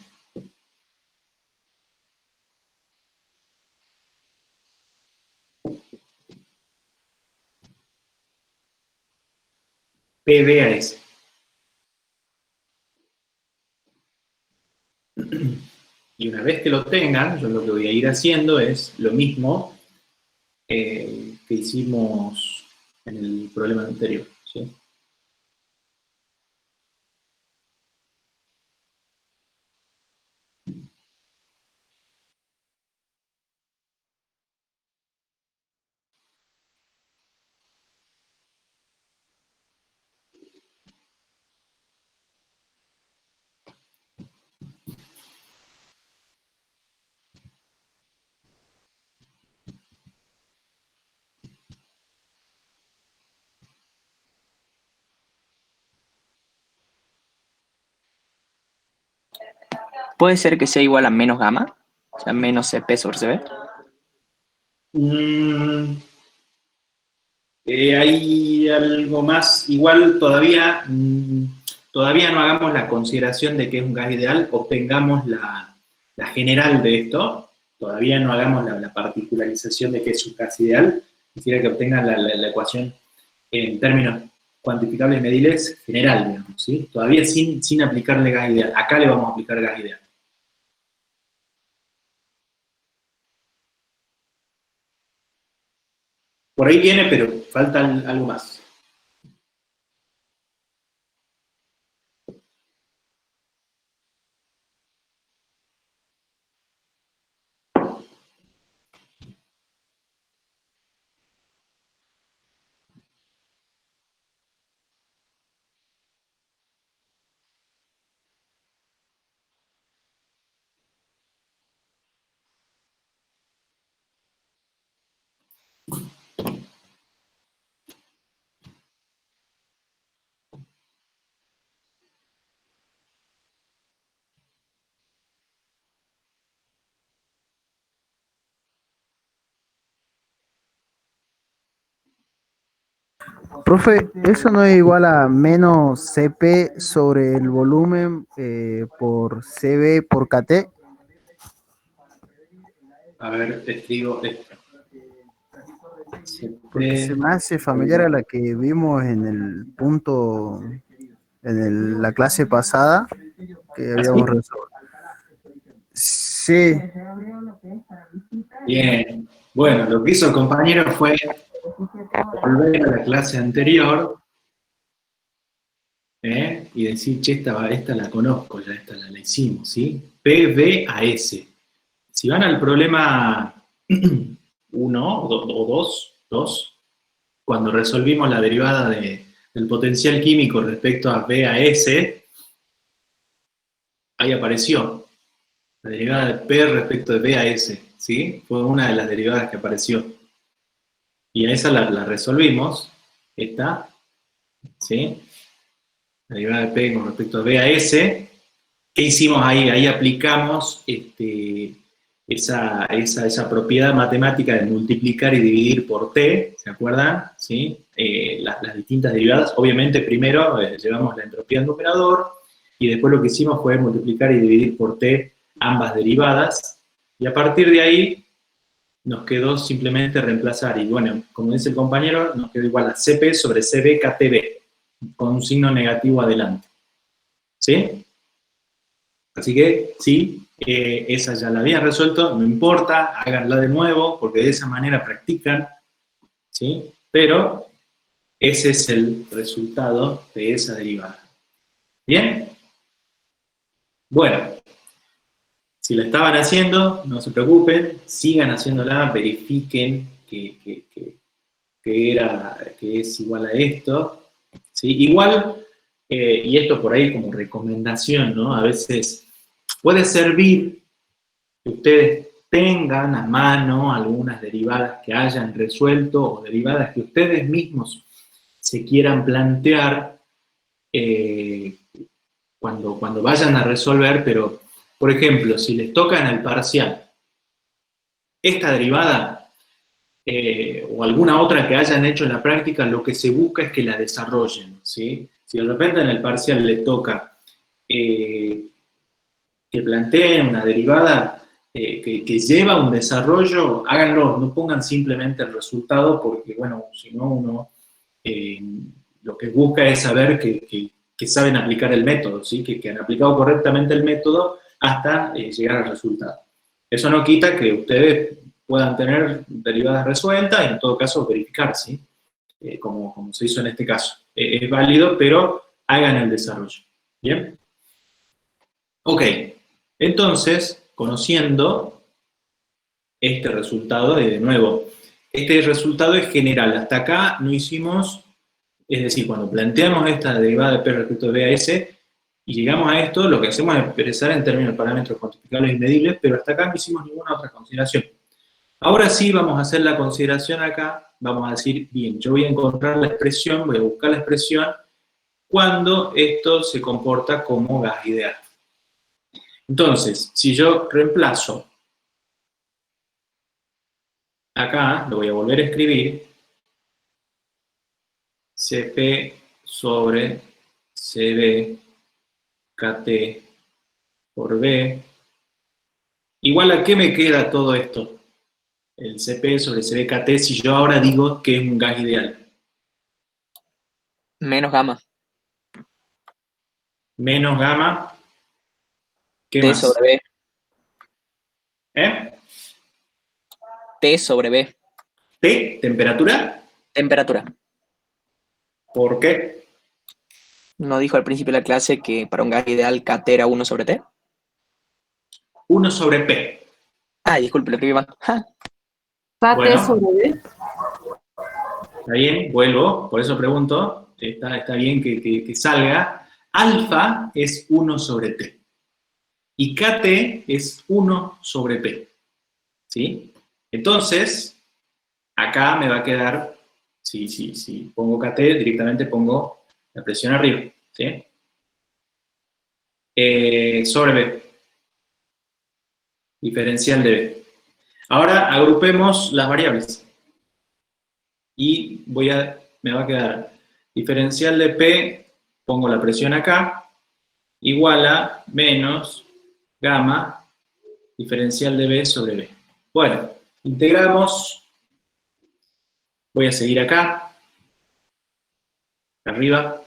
PBAS. Y una vez que lo tengan, yo lo que voy a ir haciendo es lo mismo que hicimos en el problema anterior, ¿sí? ¿Puede ser que sea igual a menos gamma? O sea, menos CP sobre CB. Hay algo más, igual todavía, todavía no hagamos la consideración de que es un gas ideal, obtengamos la general de esto, todavía no hagamos la particularización de que es un gas ideal, quisiera que obtengan la ecuación en términos cuantificables medibles general, digamos, ¿sí? Todavía sin aplicarle gas ideal, acá le vamos a aplicar gas ideal. Por ahí viene, pero falta algo más. Profe, ¿eso no es igual a menos CP sobre el volumen por CB por KT? A ver, te escribo esto. Porque se me hace familiar a la que vimos en el punto, en la clase pasada que habíamos resuelto. Sí, Bien. Bueno, lo que hizo el compañero fue volver a la clase anterior y decir, che, esta la conozco, ya esta la hicimos, ¿sí? PBAS. Si van al problema 1 o 2, cuando resolvimos la derivada del potencial químico respecto a BAS, ahí apareció la derivada de P respecto de BAS, ¿sí? Fue una de las derivadas que apareció. Y a esa la resolvimos, esta, ¿sí? La derivada de P con respecto a BAS. ¿Qué hicimos ahí? Ahí aplicamos esa propiedad matemática de multiplicar y dividir por T, ¿se acuerdan? ¿Sí? Las distintas derivadas. Obviamente primero llevamos la entropía al numerador y después lo que hicimos fue multiplicar y dividir por T ambas derivadas y a partir de ahí nos quedó simplemente reemplazar y bueno, como dice el compañero, nos quedó igual a CP sobre CB KTB con un signo negativo adelante. ¿Sí? Así que sí, esa ya la había resuelto, no importa, háganla de nuevo, porque de esa manera practican, ¿sí? Pero ese es el resultado de esa derivada. ¿Bien? Bueno, si la estaban haciendo, no se preocupen, sigan haciéndola, verifiquen que es igual a esto, ¿sí? Igual, y esto por ahí como recomendación, ¿no? A veces puede servir que ustedes tengan a mano algunas derivadas que hayan resuelto o derivadas que ustedes mismos se quieran plantear cuando vayan a resolver, pero, por ejemplo, si les toca en el parcial esta derivada, o alguna otra que hayan hecho en la práctica, lo que se busca es que la desarrollen, ¿sí? Si de repente en el parcial le toca que planteen una derivada que lleva un desarrollo, háganlo, no pongan simplemente el resultado, porque, bueno, si no, uno lo que busca es saber que saben aplicar el método, ¿sí? Que han aplicado correctamente el método hasta llegar al resultado. Eso no quita que ustedes puedan tener derivadas resueltas y en todo caso verificar, ¿sí? Como se hizo en este caso. Es válido, pero hagan el desarrollo. ¿Bien? Ok, entonces, conociendo este resultado, de nuevo, este resultado es general. Hasta acá no hicimos, es decir, cuando planteamos esta derivada de P respecto de B a S, y llegamos a esto, lo que hacemos es expresar en términos de parámetros cuantificables y medibles, pero hasta acá no hicimos ninguna otra consideración. Ahora sí vamos a hacer la consideración acá, vamos a decir, bien, yo voy a encontrar la expresión, voy a buscar la expresión cuando esto se comporta como gas ideal. Entonces, si yo reemplazo acá, lo voy a volver a escribir, Cp sobre Cb Kt por B, igual a qué me queda todo esto, el Cp sobre Cb Kt, si yo ahora digo que es un gas ideal. Menos gamma. Menos gamma, ¿qué T más? sobre B. ¿Eh? T sobre B. T, temperatura, Temperatura. ¿por qué? ¿No dijo al principio de la clase que para un gas ideal Kt era 1 sobre T? 1 sobre P. Ah, disculpe, lo escribí mal. Ja. KT Bueno, sobre B. está bien, vuelvo, por eso pregunto, está bien que salga. Alfa es 1 sobre T. Y Kt es 1 sobre P. ¿Sí? Entonces, acá me va a quedar, si pongo Kt, directamente pongo la presión arriba. ¿Sí? Sobre B. Diferencial de B. Ahora agrupemos las variables. Y me va a quedar diferencial de P, pongo la presión acá, igual a menos gamma diferencial de B sobre B. Bueno, integramos, voy a seguir acá, arriba,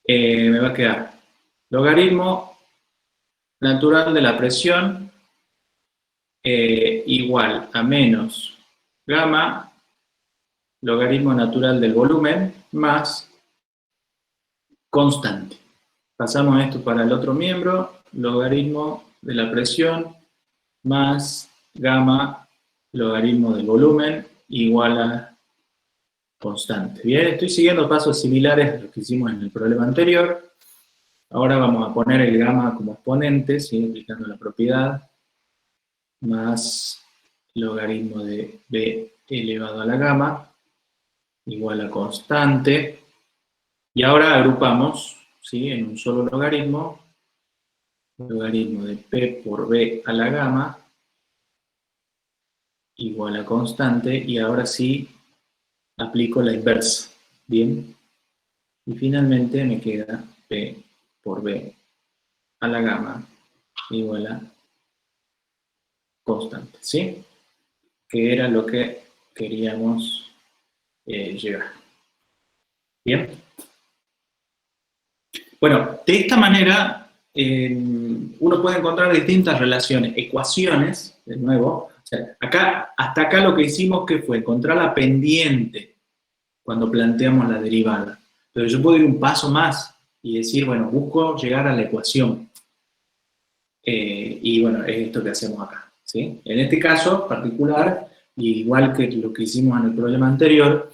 me va a quedar logaritmo natural de la presión igual a menos gamma logaritmo natural del volumen más constante. Pasamos esto para el otro miembro, logaritmo de la presión más gamma logaritmo del volumen igual a constante. Bien, estoy siguiendo pasos similares a los que hicimos en el problema anterior. Ahora vamos a poner el gamma como exponente, ¿sí? Aplicando la propiedad, más logaritmo de b elevado a la gamma, igual a constante. Y ahora agrupamos, ¿sí? En un solo logaritmo de p por b a la gamma, igual a constante, y ahora sí aplico la inversa. Bien, y finalmente me queda p por b a la gamma igual a constante, ¿sí? Que era lo que queríamos llegar. Bien. Bueno, de esta manera uno puede encontrar distintas relaciones, ecuaciones, de nuevo. O sea, hasta acá lo que hicimos que fue encontrar la pendiente cuando planteamos la derivada. Pero yo puedo ir un paso más y decir, bueno, busco llegar a la ecuación. Y bueno, es esto que hacemos acá. ¿Sí? En este caso particular, igual que lo que hicimos en el problema anterior,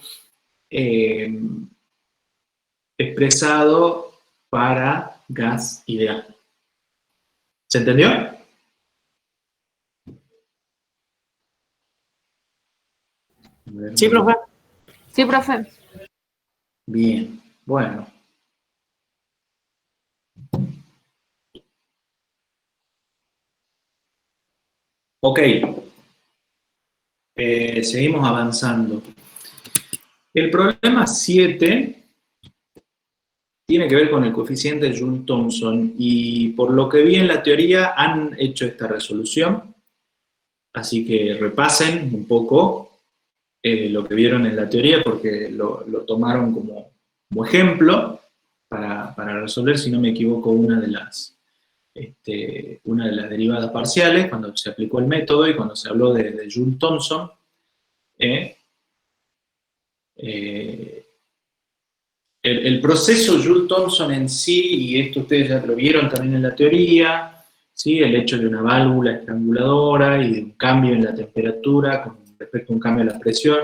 expresado para gas ideal. ¿Se entendió? Sí, profe. Sí, profe. Bien, bueno. Ok. Seguimos avanzando. El problema 7 tiene que ver con el coeficiente de Joule-Thomson, y por lo que vi en la teoría han hecho esta resolución, así que repasen un poco lo que vieron en la teoría, porque lo tomaron como ejemplo para resolver, si no me equivoco, una de las derivadas parciales, cuando se aplicó el método y cuando se habló de Joule-Thomson. El proceso Joule-Thomson en sí, y esto ustedes ya lo vieron también en la teoría, ¿sí? El hecho de una válvula estranguladora y de un cambio en la temperatura con respecto a un cambio en la presión,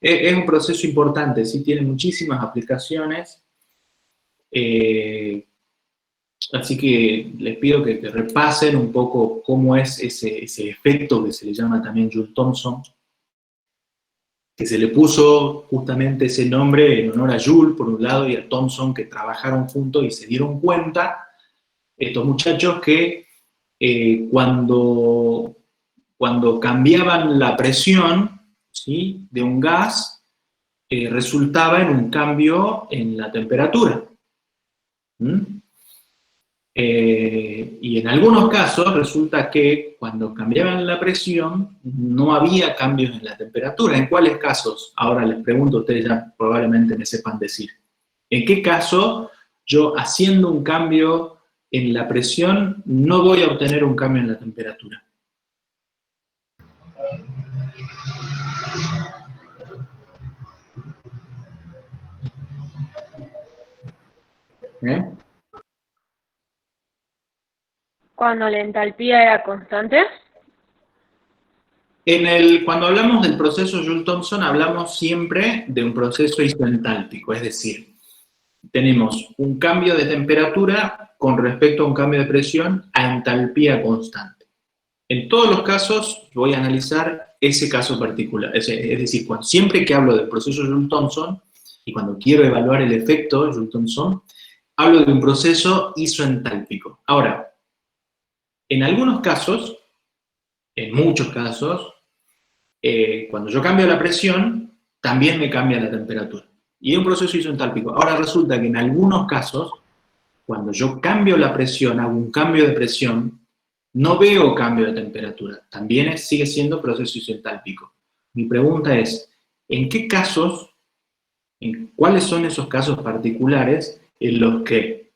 es un proceso importante, ¿sí? Tiene muchísimas aplicaciones, así que les pido que repasen un poco cómo es ese efecto que se le llama también Joule-Thomson, que se le puso justamente ese nombre en honor a Joule, por un lado, y a Thomson, que trabajaron juntos y se dieron cuenta, estos muchachos, que cuando cambiaban la presión, ¿sí?, de un gas, resultaba en un cambio en la temperatura. Y en algunos casos resulta que cuando cambiaban la presión no había cambios en la temperatura. ¿En cuáles casos? Ahora les pregunto, ustedes ya probablemente me sepan decir. ¿En qué caso yo, haciendo un cambio en la presión, no voy a obtener un cambio en la temperatura? Cuando la entalpía era constante. Cuando hablamos del proceso Joule-Thomson, hablamos siempre de un proceso isoentálpico, es decir, tenemos un cambio de temperatura con respecto a un cambio de presión a entalpía constante. En todos los casos voy a analizar ese caso particular, es decir, siempre que hablo del proceso Joule-Thomson y cuando quiero evaluar el efecto Joule-Thomson, hablo de un proceso isoentálpico. Ahora, en algunos casos, en muchos casos, cuando yo cambio la presión, también me cambia la temperatura. Y es un proceso isoentálpico. Ahora resulta que en algunos casos, cuando yo cambio la presión, hago un cambio de presión, no veo cambio de temperatura. También sigue siendo proceso isoentálpico. Mi pregunta es, ¿en qué casos, cuáles son esos casos particulares en los que,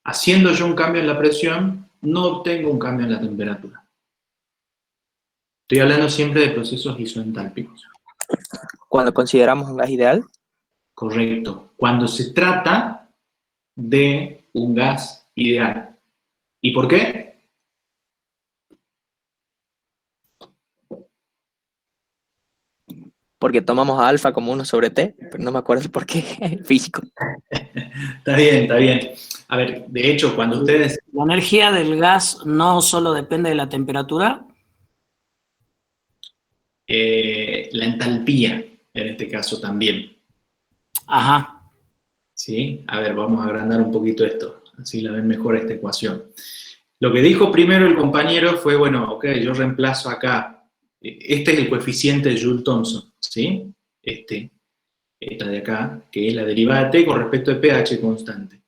haciendo yo un cambio en la presión, no obtengo un cambio en la temperatura? Estoy hablando siempre de procesos isoentálpicos. Cuando consideramos un gas ideal. Correcto. Cuando se trata de un gas ideal. ¿Y por qué? Porque tomamos a alfa como 1 sobre T, pero no me acuerdo por qué, físico. Está bien, está bien. A ver, de hecho, cuando ustedes... ¿La energía del gas no solo depende de la temperatura? La entalpía, en este caso también. Ajá. ¿Sí? A ver, vamos a agrandar un poquito esto, así la ven mejor esta ecuación. Lo que dijo primero el compañero fue, bueno, ok, yo reemplazo acá, este es el coeficiente de Joule-Thomson, ¿sí? Esta de acá, que es la derivada de T con respecto a pH constante.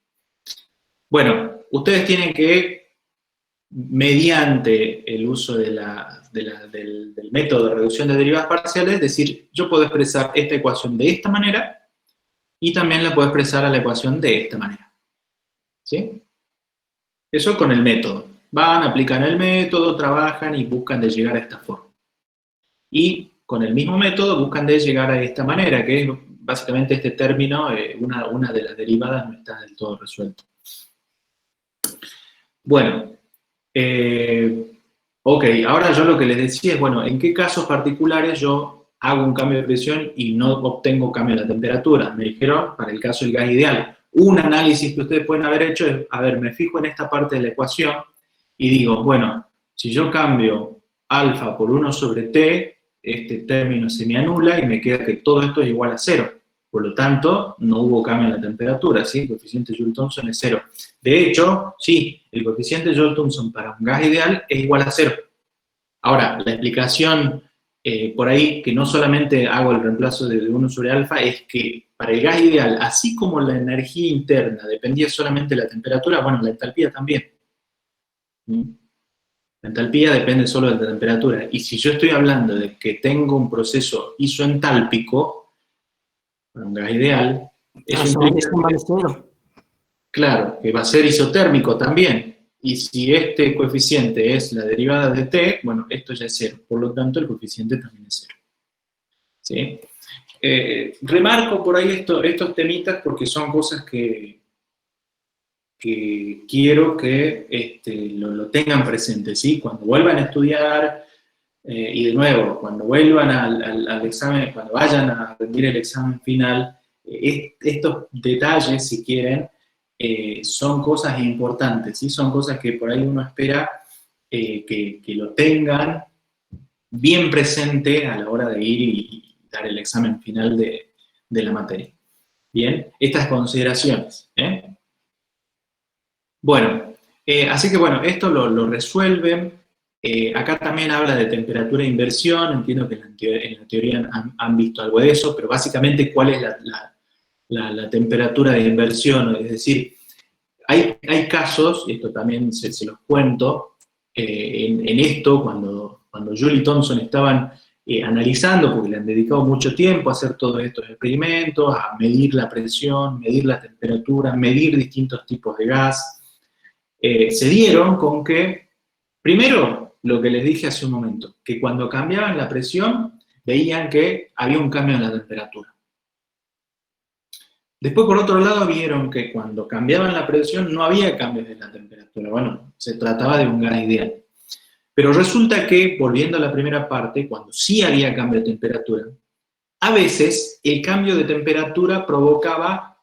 Bueno, ustedes tienen que, mediante el uso del método de reducción de derivadas parciales, decir, yo puedo expresar esta ecuación de esta manera, y también la puedo expresar a la ecuación de esta manera. ¿Sí? Eso con el método. Van, aplican el método, trabajan y buscan de llegar a esta forma. Y con el mismo método buscan de llegar a esta manera, que es básicamente este término, una de las derivadas no está del todo resuelta. Bueno, ok, ahora yo lo que les decía es, bueno, ¿en qué casos particulares yo hago un cambio de presión y no obtengo cambio de la temperatura? Me dijeron, para el caso del gas ideal. Un análisis que ustedes pueden haber hecho es, a ver, me fijo en esta parte de la ecuación y digo, bueno, si yo cambio alfa por 1 sobre t, este término se me anula y me queda que todo esto es igual a 0. Por lo tanto, no hubo cambio en la temperatura, ¿sí? El coeficiente Joule-Thomson es 0. De hecho, sí, el coeficiente Joule-Thomson para un gas ideal es igual a 0. Ahora, la explicación por ahí, que no solamente hago el reemplazo de 1 sobre alfa, es que para el gas ideal, así como la energía interna dependía solamente de la temperatura, bueno, la entalpía también. La entalpía depende solo de la temperatura. Y si yo estoy hablando de que tengo un proceso isoentálpico, un gas ideal, eso implica, claro, que va a ser isotérmico también. Y si este coeficiente es la derivada de t, bueno, esto ya es 0. Por lo tanto, el coeficiente también es 0. ¿Sí? Remarco por ahí estos temitas porque son cosas que quiero que lo tengan presente, ¿sí? Cuando vuelvan a estudiar, y de nuevo, cuando vuelvan al examen, cuando vayan a rendir el examen final, estos detalles, si quieren, son cosas importantes, ¿sí? Son cosas que por ahí uno espera que lo tengan bien presente a la hora de ir y dar el examen final de la materia. Bien, estas consideraciones, ¿eh? Bueno, así que bueno, esto lo resuelven. Acá también habla de temperatura de inversión, entiendo que en la teoría han visto algo de eso, pero básicamente cuál es la temperatura de inversión, es decir, hay casos, y esto también se los cuento, en esto, cuando Joule y Thomson estaban analizando, porque le han dedicado mucho tiempo a hacer todos estos experimentos, a medir la presión, medir la temperatura, medir distintos tipos de gas, se dieron con que, primero, lo que les dije hace un momento, que cuando cambiaban la presión, veían que había un cambio en la temperatura. Después, por otro lado, vieron que cuando cambiaban la presión no había cambios en la temperatura. Bueno, se trataba de un gas ideal. Pero resulta que, volviendo a la primera parte, cuando sí había cambio de temperatura, a veces el cambio de temperatura provocaba,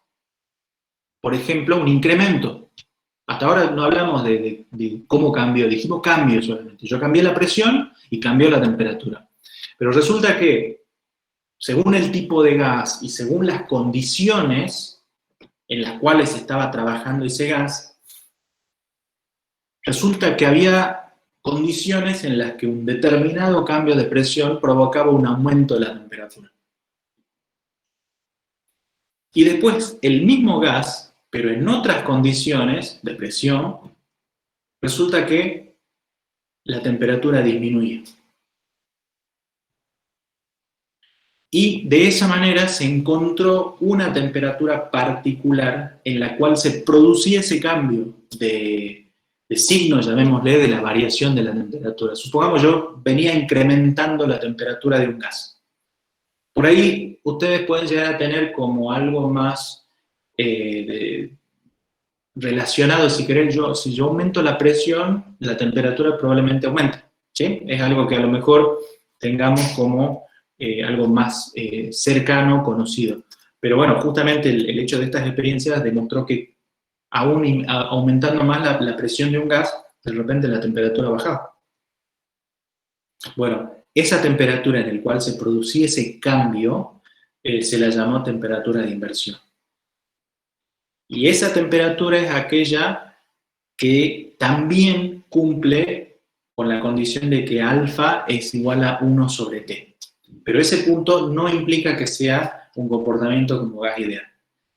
por ejemplo, un incremento. Hasta ahora no hablamos de cómo cambió, dijimos cambio solamente. Yo cambié la presión y cambió la temperatura. Pero resulta que, según el tipo de gas y según las condiciones en las cuales estaba trabajando ese gas, resulta que había condiciones en las que un determinado cambio de presión provocaba un aumento de la temperatura. Y después, el mismo gas, pero en otras condiciones de presión, resulta que la temperatura disminuye. Y de esa manera se encontró una temperatura particular en la cual se producía ese cambio de signo, llamémosle, de la variación de la temperatura. Supongamos yo venía incrementando la temperatura de un gas. Por ahí ustedes pueden llegar a tener como algo más relacionado, si querés, si yo aumento la presión, la temperatura probablemente aumente, ¿sí? Es algo que a lo mejor tengamos como algo más cercano, conocido. Pero bueno, justamente el hecho de estas experiencias demostró que aún aumentando más la presión de un gas, de repente la temperatura bajaba. Bueno, esa temperatura en la cual se producía ese cambio se la llamó temperatura de inversión. Y esa temperatura es aquella que también cumple con la condición de que alfa es igual a 1 sobre T. Pero ese punto no implica que sea un comportamiento como gas ideal,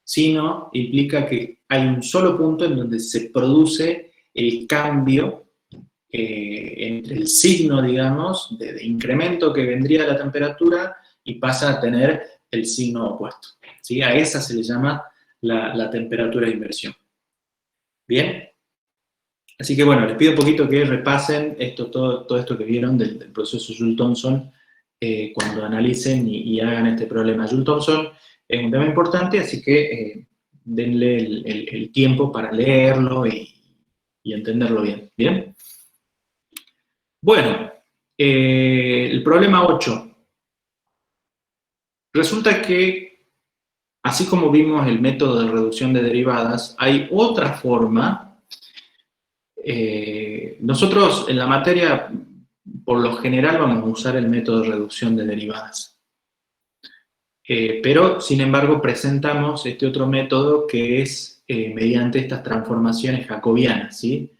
sino implica que hay un solo punto en donde se produce el cambio entre el signo, digamos, de incremento que vendría de la temperatura y pasa a tener el signo opuesto, ¿sí? A esa se le llama la temperatura de inversión. ¿Bien? Así que bueno, les pido un poquito que repasen todo esto que vieron del proceso Joule-Thomson cuando analicen y hagan este problema. Joule-Thomson es un tema importante, así que denle el tiempo para leerlo y entenderlo bien. ¿Bien? Bueno, el problema 8. Resulta que, así como vimos el método de reducción de derivadas, hay otra forma. Nosotros en la materia, por lo general, vamos a usar el método de reducción de derivadas. Pero, sin embargo, presentamos este otro método que es mediante estas transformaciones jacobianas, ¿sí?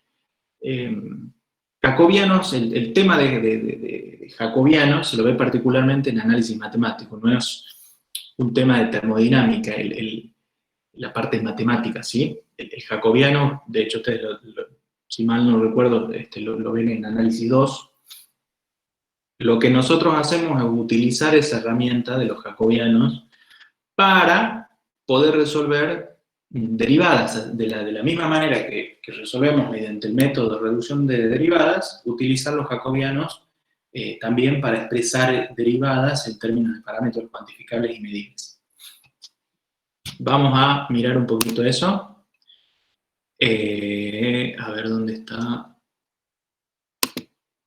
jacobianos, el tema de jacobianos se lo ve particularmente en análisis matemático, no es un tema de termodinámica, la parte matemática, ¿sí? El jacobiano, de hecho, ustedes, si mal no recuerdo, lo ven en análisis 2. Lo que nosotros hacemos es utilizar esa herramienta de los jacobianos para poder resolver derivadas. De la misma manera que resolvemos mediante el método de reducción de derivadas, utilizar los jacobianos también para expresar derivadas en términos de parámetros cuantificables y medibles. Vamos a mirar un poquito eso. A ver dónde está.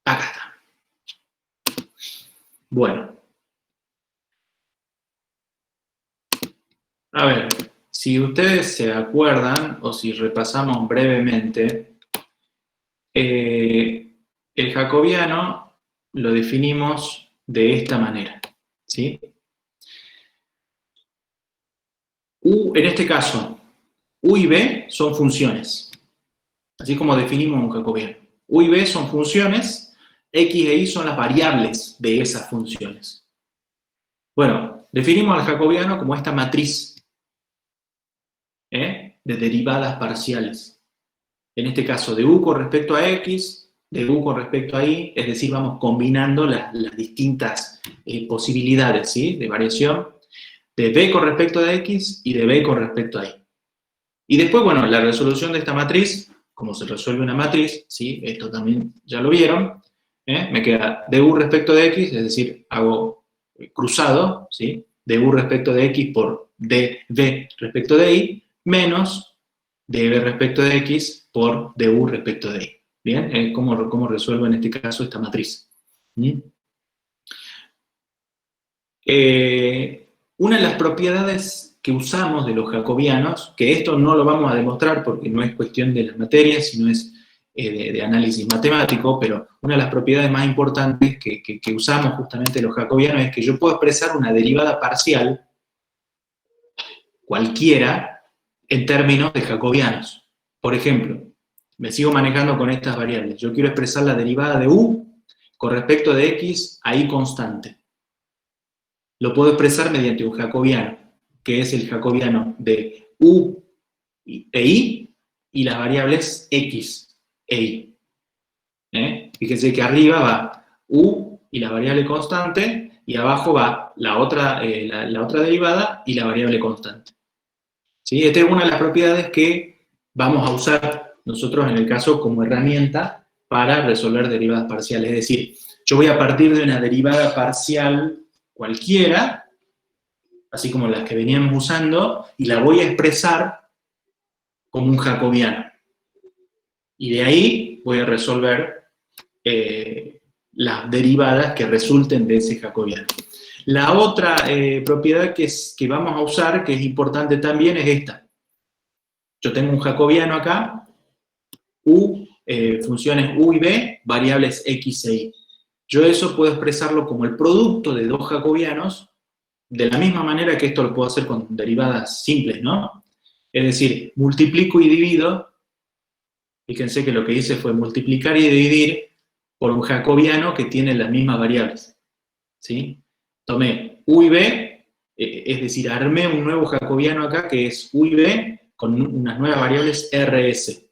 Acá está. Bueno. A ver, si ustedes se acuerdan, o si repasamos brevemente, el jacobiano lo definimos de esta manera, ¿sí? En este caso, U y B son funciones, así como definimos un jacobiano. U y B son funciones, X e Y son las variables de esas funciones. Bueno, definimos al jacobiano como esta matriz de derivadas parciales. En este caso, de U con respecto a X, de U con respecto a Y, es decir, vamos combinando las distintas posibilidades, ¿sí?, de variación, de B con respecto a X y de B con respecto a Y. Y después, bueno, la resolución de esta matriz, como se resuelve una matriz, ¿sí?, esto también ya lo vieron, me queda de U respecto de X, es decir, hago cruzado, ¿sí?, de U respecto de X por dB respecto de Y, menos dB respecto de X por du respecto de Y. ¿Bien? ¿Cómo resuelvo en este caso esta matriz? Una de las propiedades que usamos de los jacobianos, que esto no lo vamos a demostrar porque no es cuestión de la materia, sino es de análisis matemático, pero una de las propiedades más importantes que usamos justamente de los jacobianos es que yo puedo expresar una derivada parcial cualquiera en términos de jacobianos. Por ejemplo, me sigo manejando con estas variables. Yo quiero expresar la derivada de U con respecto de X a Y constante. Lo puedo expresar mediante un jacobiano, que es el jacobiano de U e Y y las variables X e Y. Fíjense que arriba va U y la variable constante, y abajo va la otra derivada y la variable constante. ¿Sí? Esta es una de las propiedades que vamos a usar nosotros en el caso como herramienta para resolver derivadas parciales. Es decir, yo voy a partir de una derivada parcial cualquiera, así como las que veníamos usando, y la voy a expresar como un jacobiano. Y de ahí voy a resolver las derivadas que resulten de ese jacobiano. La otra propiedad que vamos a usar, que es importante también, es esta. Yo tengo un jacobiano acá, funciones U y B, variables X e Y. Yo eso puedo expresarlo como el producto de dos jacobianos, de la misma manera que esto lo puedo hacer con derivadas simples, ¿no? Es decir, multiplico y divido. Fíjense que lo que hice fue multiplicar y dividir por un jacobiano que tiene las mismas variables, ¿sí? Tomé U y B, es decir, armé un nuevo jacobiano acá que es U y B con unas nuevas variables RS.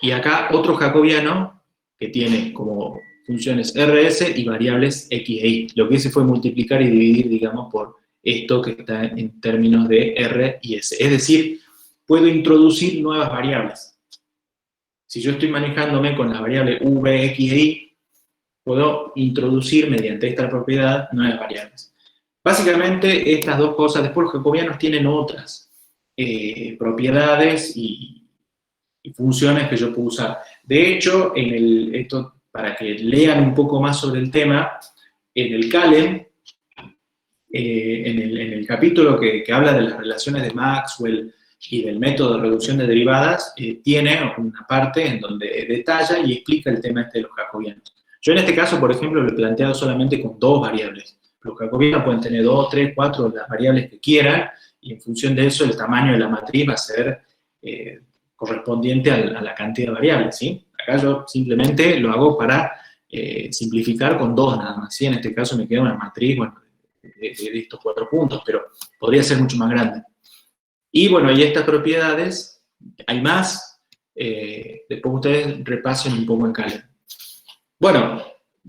Y acá otro jacobiano que tiene como funciones RS y variables X e Y. Lo que hice fue multiplicar y dividir, digamos, por esto que está en términos de R y S. Es decir, puedo introducir nuevas variables. Si yo estoy manejándome con la variable U, B, X e Y, puedo introducir mediante esta propiedad nuevas variables. Básicamente estas dos cosas, después los jacobianos tienen otras propiedades y funciones que yo puedo usar. De hecho, esto para que lean un poco más sobre el tema, en el CALEM, en el capítulo que habla de las relaciones de Maxwell y del método de reducción de derivadas, tiene una parte en donde detalla y explica el tema de los jacobianos. Yo en este caso, por ejemplo, lo he planteado solamente con dos variables. Los jacobianos pueden tener 2, 3, 4, las variables que quieran, y en función de eso el tamaño de la matriz va a ser correspondiente a la cantidad de variables, ¿sí? Acá yo simplemente lo hago para simplificar con 2 nada más, ¿sí? En este caso me queda una matriz, bueno, de estos 4 puntos, pero podría ser mucho más grande. Y bueno, y estas propiedades, hay más, después ustedes repasen un poco en calma. Bueno,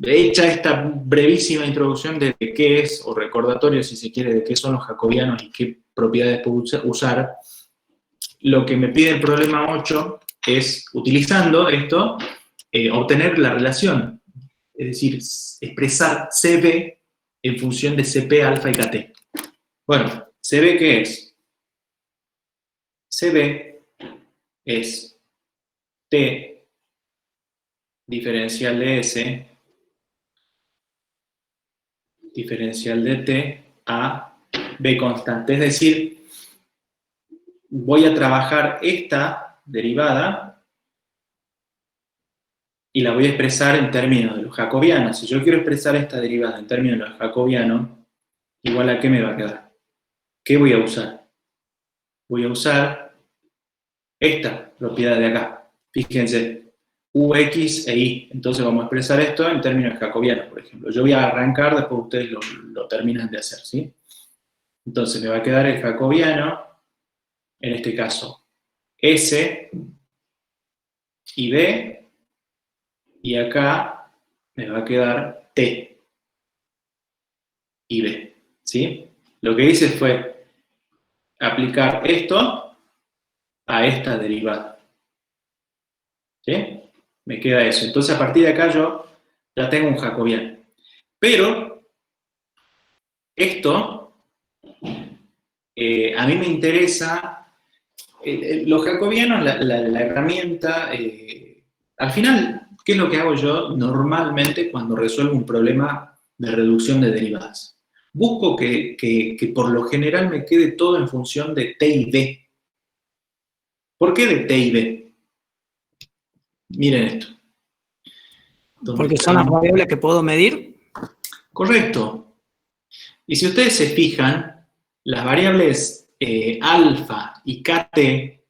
hecha esta brevísima introducción de qué es, o recordatorio si se quiere, de qué son los jacobianos y qué propiedades puedo usar, lo que me pide el problema 8 es, utilizando esto, obtener la relación, es decir, expresar CB en función de CP, alfa y KT. Bueno, CB, ¿qué es? CB es T diferencial de S diferencial de T a B constante. Es decir, voy a trabajar esta derivada y la voy a expresar en términos de los jacobianos. Si yo quiero expresar esta derivada en términos de los jacobianos, igual a qué me va a quedar. ¿Qué voy a usar? Voy a usar esta propiedad de acá. Fíjense, UX e Y. Entonces vamos a expresar esto en términos jacobianos, por ejemplo. Yo voy a arrancar, después ustedes lo terminan de hacer, ¿sí? Entonces me va a quedar el jacobiano, en este caso, S y B, y acá me va a quedar T y B, ¿sí? Lo que hice fue aplicar esto a esta derivada, ¿sí? Me queda eso. Entonces, a partir de acá yo ya tengo un jacobiano. Pero, esto, a mí me interesa, los jacobianos, la herramienta, al final, ¿qué es lo que hago yo normalmente cuando resuelvo un problema de reducción de derivadas? Busco que por lo general me quede todo en función de T y B. ¿Por qué de T y B? Miren esto. Porque son las variables que puedo medir. Correcto. Y si ustedes se fijan, las variables alfa y kt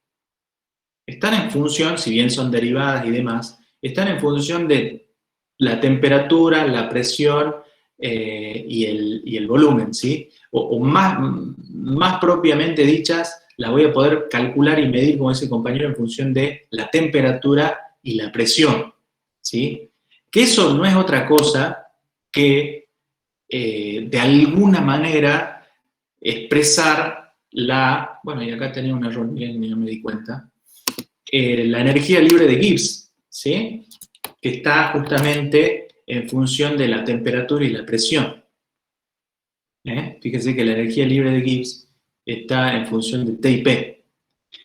están en función, si bien son derivadas y demás, están en función de la temperatura, la presión y el volumen, ¿sí? O más propiamente dichas, las voy a poder calcular y medir con ese compañero en función de la temperatura y la presión, ¿sí? Que eso no es otra cosa que, de alguna manera, expresar la, bueno, y acá tenía un error, bien, no me di cuenta, la energía libre de Gibbs, ¿sí? Que está justamente en función de la temperatura y la presión. Fíjense que la energía libre de Gibbs está en función de T y P.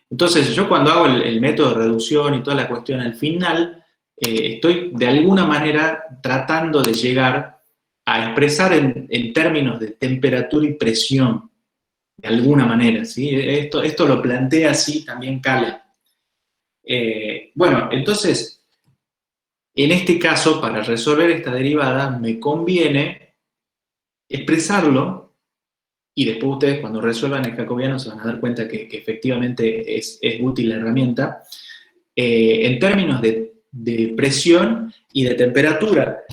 Entonces, yo cuando hago el método de reducción y toda la cuestión al final, estoy de alguna manera tratando de llegar a expresar en términos de temperatura y presión, de alguna manera, ¿sí? Esto lo plantea así también Cale. Bueno, entonces, en este caso, para resolver esta derivada, me conviene expresarlo, y después ustedes cuando resuelvan el jacobiano se van a dar cuenta que efectivamente es útil la herramienta, en términos de presión y de temperatura.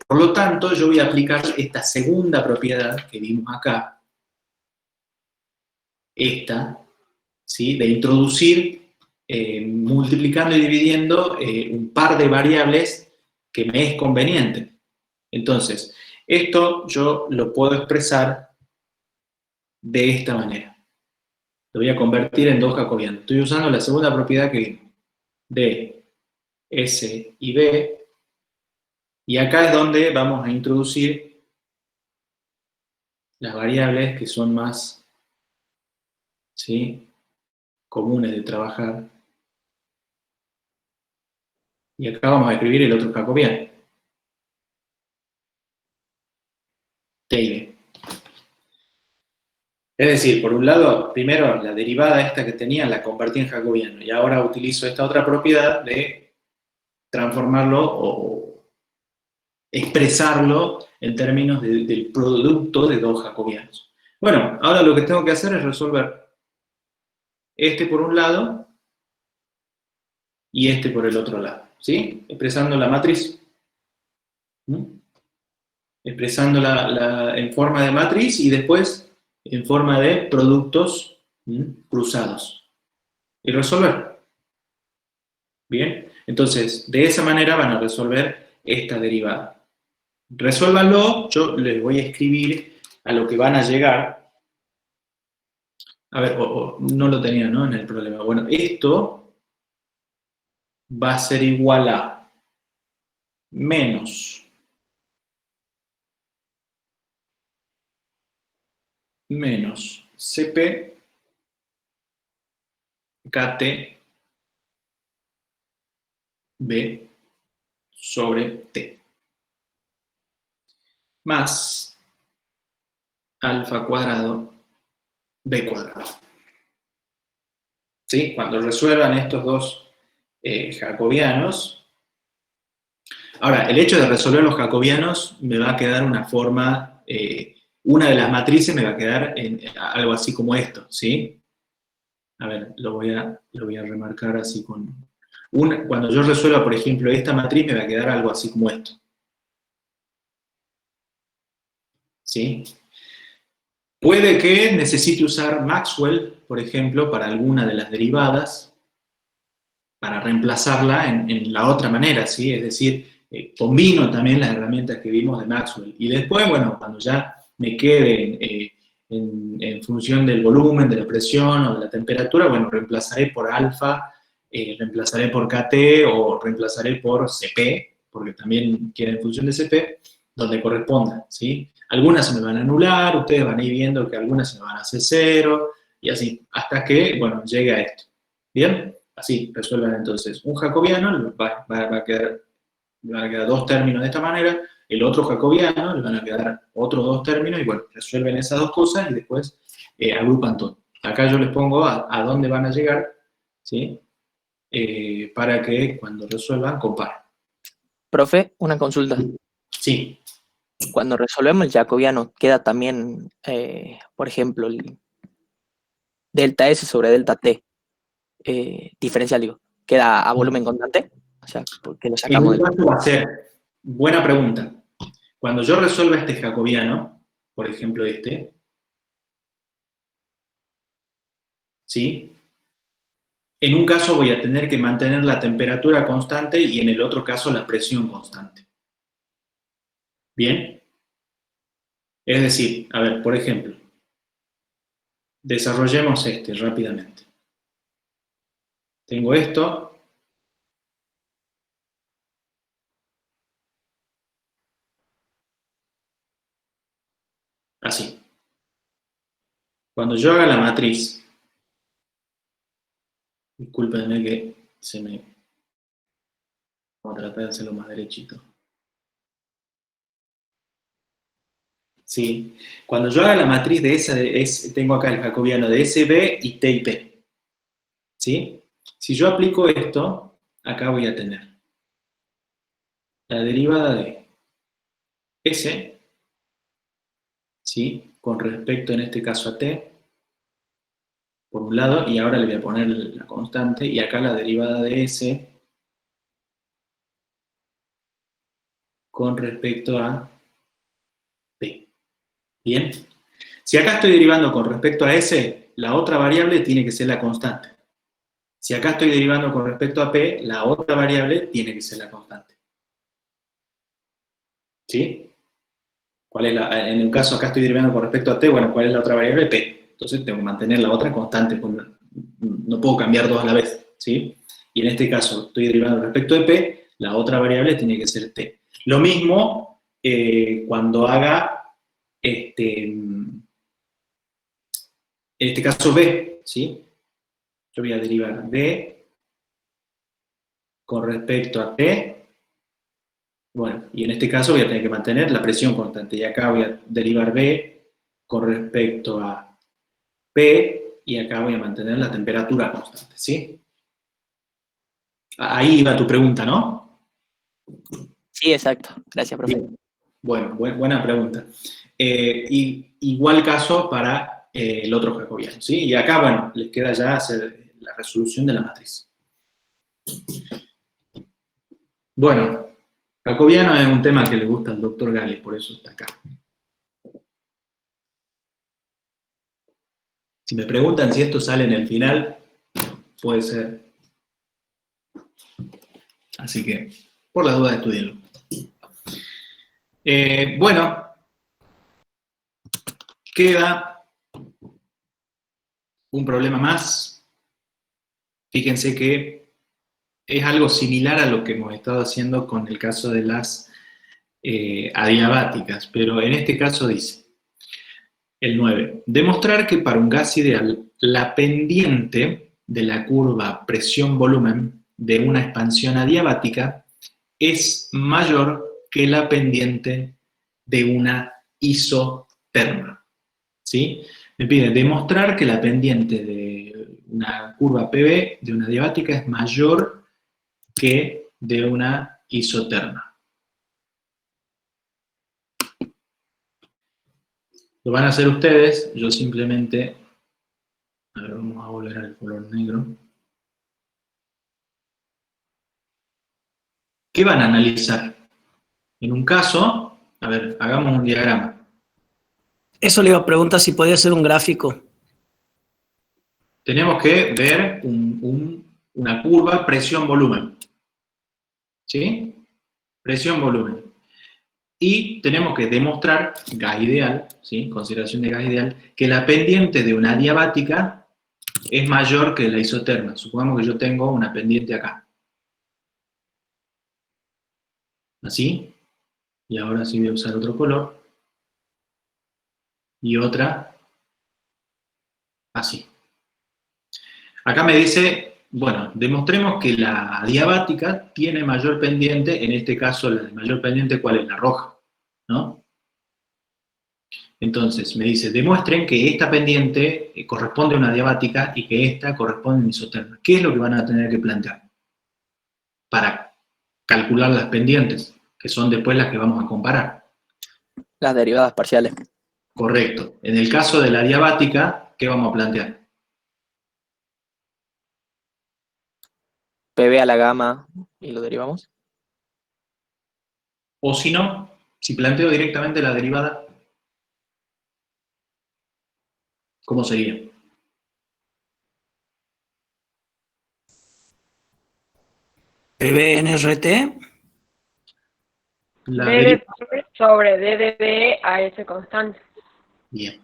Por lo tanto, yo voy a aplicar esta segunda propiedad que vimos acá, esta, ¿sí? De introducir, multiplicando y dividiendo un par de variables que me es conveniente. Entonces, esto yo lo puedo expresar de esta manera. Lo voy a convertir en dos jacobianos. Estoy usando la segunda propiedad que vimos, de S y B, y acá es donde vamos a introducir las variables que son más, ¿sí?, comunes de trabajar. Y acá vamos a escribir el otro jacobiano, T y B. Es decir, por un lado, primero la derivada esta que tenía la convertí en jacobiano, y ahora utilizo esta otra propiedad de transformarlo o expresarlo en términos del producto de dos jacobianos. Bueno, ahora lo que tengo que hacer es resolver este por un lado y este por el otro lado. ¿sí? Expresando la matriz. Expresándola en forma de matriz y después en forma de productos cruzados. Y resolver. Bien, entonces, de esa manera van a resolver esta derivada. Resuélvanlo, yo les voy a escribir a lo que van a llegar. A ver, no lo tenía, ¿no? En el problema. Bueno, esto va a ser igual a menos CP KT B sobre T más alfa cuadrado B cuadrado. ¿Sí? Cuando resuelvan estos dos jacobianos. Ahora, el hecho de resolver los jacobianos me va a quedar una forma, una de las matrices me va a quedar en algo así como esto, ¿sí? A ver, lo voy a remarcar así con... cuando yo resuelva, por ejemplo, esta matriz me va a quedar algo así como esto. ¿Sí? Puede que necesite usar Maxwell, por ejemplo, para alguna de las derivadas, para reemplazarla en la otra manera, ¿sí? Es decir, combino también las herramientas que vimos de Maxwell. Y después, bueno, cuando ya me quede en función del volumen, de la presión o de la temperatura, bueno, reemplazaré por alfa, reemplazaré por KT o reemplazaré por CP, porque también quiere en función de CP, donde corresponda, ¿sí? Algunas se me van a anular, ustedes van a ir viendo que algunas se me van a hacer cero, y así, hasta que, bueno, llegue a esto. ¿Bien? Así, resuelvan entonces un jacobiano, va a quedar, le van a quedar dos términos de esta manera, el otro jacobiano, le van a quedar otros dos términos, y bueno, resuelven esas dos cosas y después agrupan todo. Acá yo les pongo a dónde van a llegar, ¿sí? Para que cuando resuelvan, comparen. Profe, una consulta. Sí. Cuando resolvemos el jacobiano, queda también, por ejemplo, el delta S sobre delta T, diferencial, digo, ¿queda a volumen constante? O sea, porque lo sacamos En un caso va a ser, buena pregunta. Cuando yo resuelva este jacobiano, por ejemplo este, ¿sí? En un caso voy a tener que mantener la temperatura constante y en el otro caso la presión constante. ¿Bien? Es decir, a ver, por ejemplo, desarrollemos este rápidamente. Tengo esto. Así. Cuando yo haga la matriz, discúlpenme que se me... Vamos a tratar de hacerlo más derechito. Sí. Cuando yo haga la matriz de esa, tengo acá el jacobiano de SB y T y P. ¿Sí? Si yo aplico esto, acá voy a tener la derivada de S, ¿sí? Con respecto en este caso a T, por un lado, y ahora le voy a poner la constante, y acá la derivada de S con respecto a P. ¿Bien? Si acá estoy derivando con respecto a S, la otra variable tiene que ser la constante. Si acá estoy derivando con respecto a P, la otra variable tiene que ser la constante. ¿Sí? ¿Cuál es en el caso acá estoy derivando con respecto a T, bueno, ¿cuál es la otra variable? P. Entonces tengo que mantener la otra constante, no puedo cambiar dos a la vez, ¿sí? Y en este caso estoy derivando respecto de P, la otra variable tiene que ser T. Lo mismo cuando haga, en este caso B, ¿sí? Yo voy a derivar B con respecto a P, bueno, y en este caso voy a tener que mantener la presión constante, y acá voy a derivar B con respecto a P, y acá voy a mantener la temperatura constante, ¿sí? Ahí iba tu pregunta, ¿no? Sí, exacto. Gracias, profe. Bien. Bueno, buena pregunta. Igual caso para el otro jacobiano, ¿sí? Y acá, bueno, les queda ya hacer la resolución de la matriz. Bueno, jacobiano es un tema que le gusta al doctor Gales, por eso está acá. Si me preguntan si esto sale en el final, puede ser. Así que, por las dudas, estudienlo. Bueno, queda un problema más. Fíjense que es algo similar a lo que hemos estado haciendo con el caso de las adiabáticas, pero en este caso dice, el 9, demostrar que para un gas ideal la pendiente de la curva presión-volumen de una expansión adiabática es mayor que la pendiente de una isoterma. ¿Sí? Me pide demostrar que la pendiente de una curva PV de una adiabática es mayor que de una isoterma. Lo van a hacer ustedes, yo simplemente, a ver, vamos a volver al color negro. ¿Qué van a analizar? En un caso, a ver, hagamos un diagrama. Eso le iba a preguntar si podía hacer un gráfico. Tenemos que ver una curva presión-volumen. ¿Sí? Presión-volumen. Y tenemos que demostrar, gas ideal, ¿sí? Consideración de gas ideal, que la pendiente de una adiabática es mayor que la isoterma. Supongamos que yo tengo una pendiente acá. Así. Y ahora sí voy a usar otro color. Y otra así. Acá me dice, bueno, demostremos que la adiabática tiene mayor pendiente, en este caso la de mayor pendiente, ¿cuál es? La roja, ¿no? Entonces, me dice, demuestren que esta pendiente corresponde a una adiabática y que esta corresponde a una isoterma. ¿Qué es lo que van a tener que plantear para calcular las pendientes, que son después las que vamos a comparar? Las derivadas parciales. Correcto. En el caso de la adiabática, ¿qué vamos a plantear? PV a la gamma y lo derivamos. O si no, si planteo directamente la derivada, ¿cómo sería? PV en RT. La DDP sobre DDB a ese constante. Bien.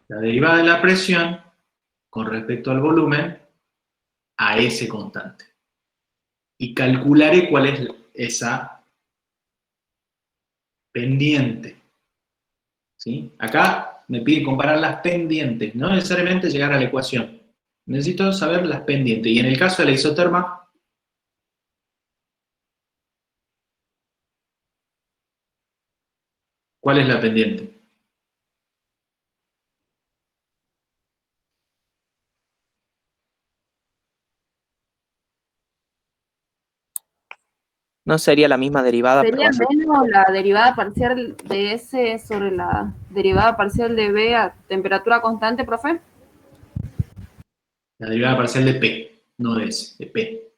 La derivada de la presión con respecto al volumen a ese constante. Y calcularé cuál es esa pendiente. ¿Sí? Acá me piden comparar las pendientes, no necesariamente llegar a la ecuación. Necesito saber las pendientes. Y en el caso de la isoterma, ¿cuál es la pendiente? No sería la misma derivada, pero Sería va a ser menos la derivada parcial de S sobre la derivada parcial de B a temperatura constante, profe. La derivada parcial de P, no de S, de P.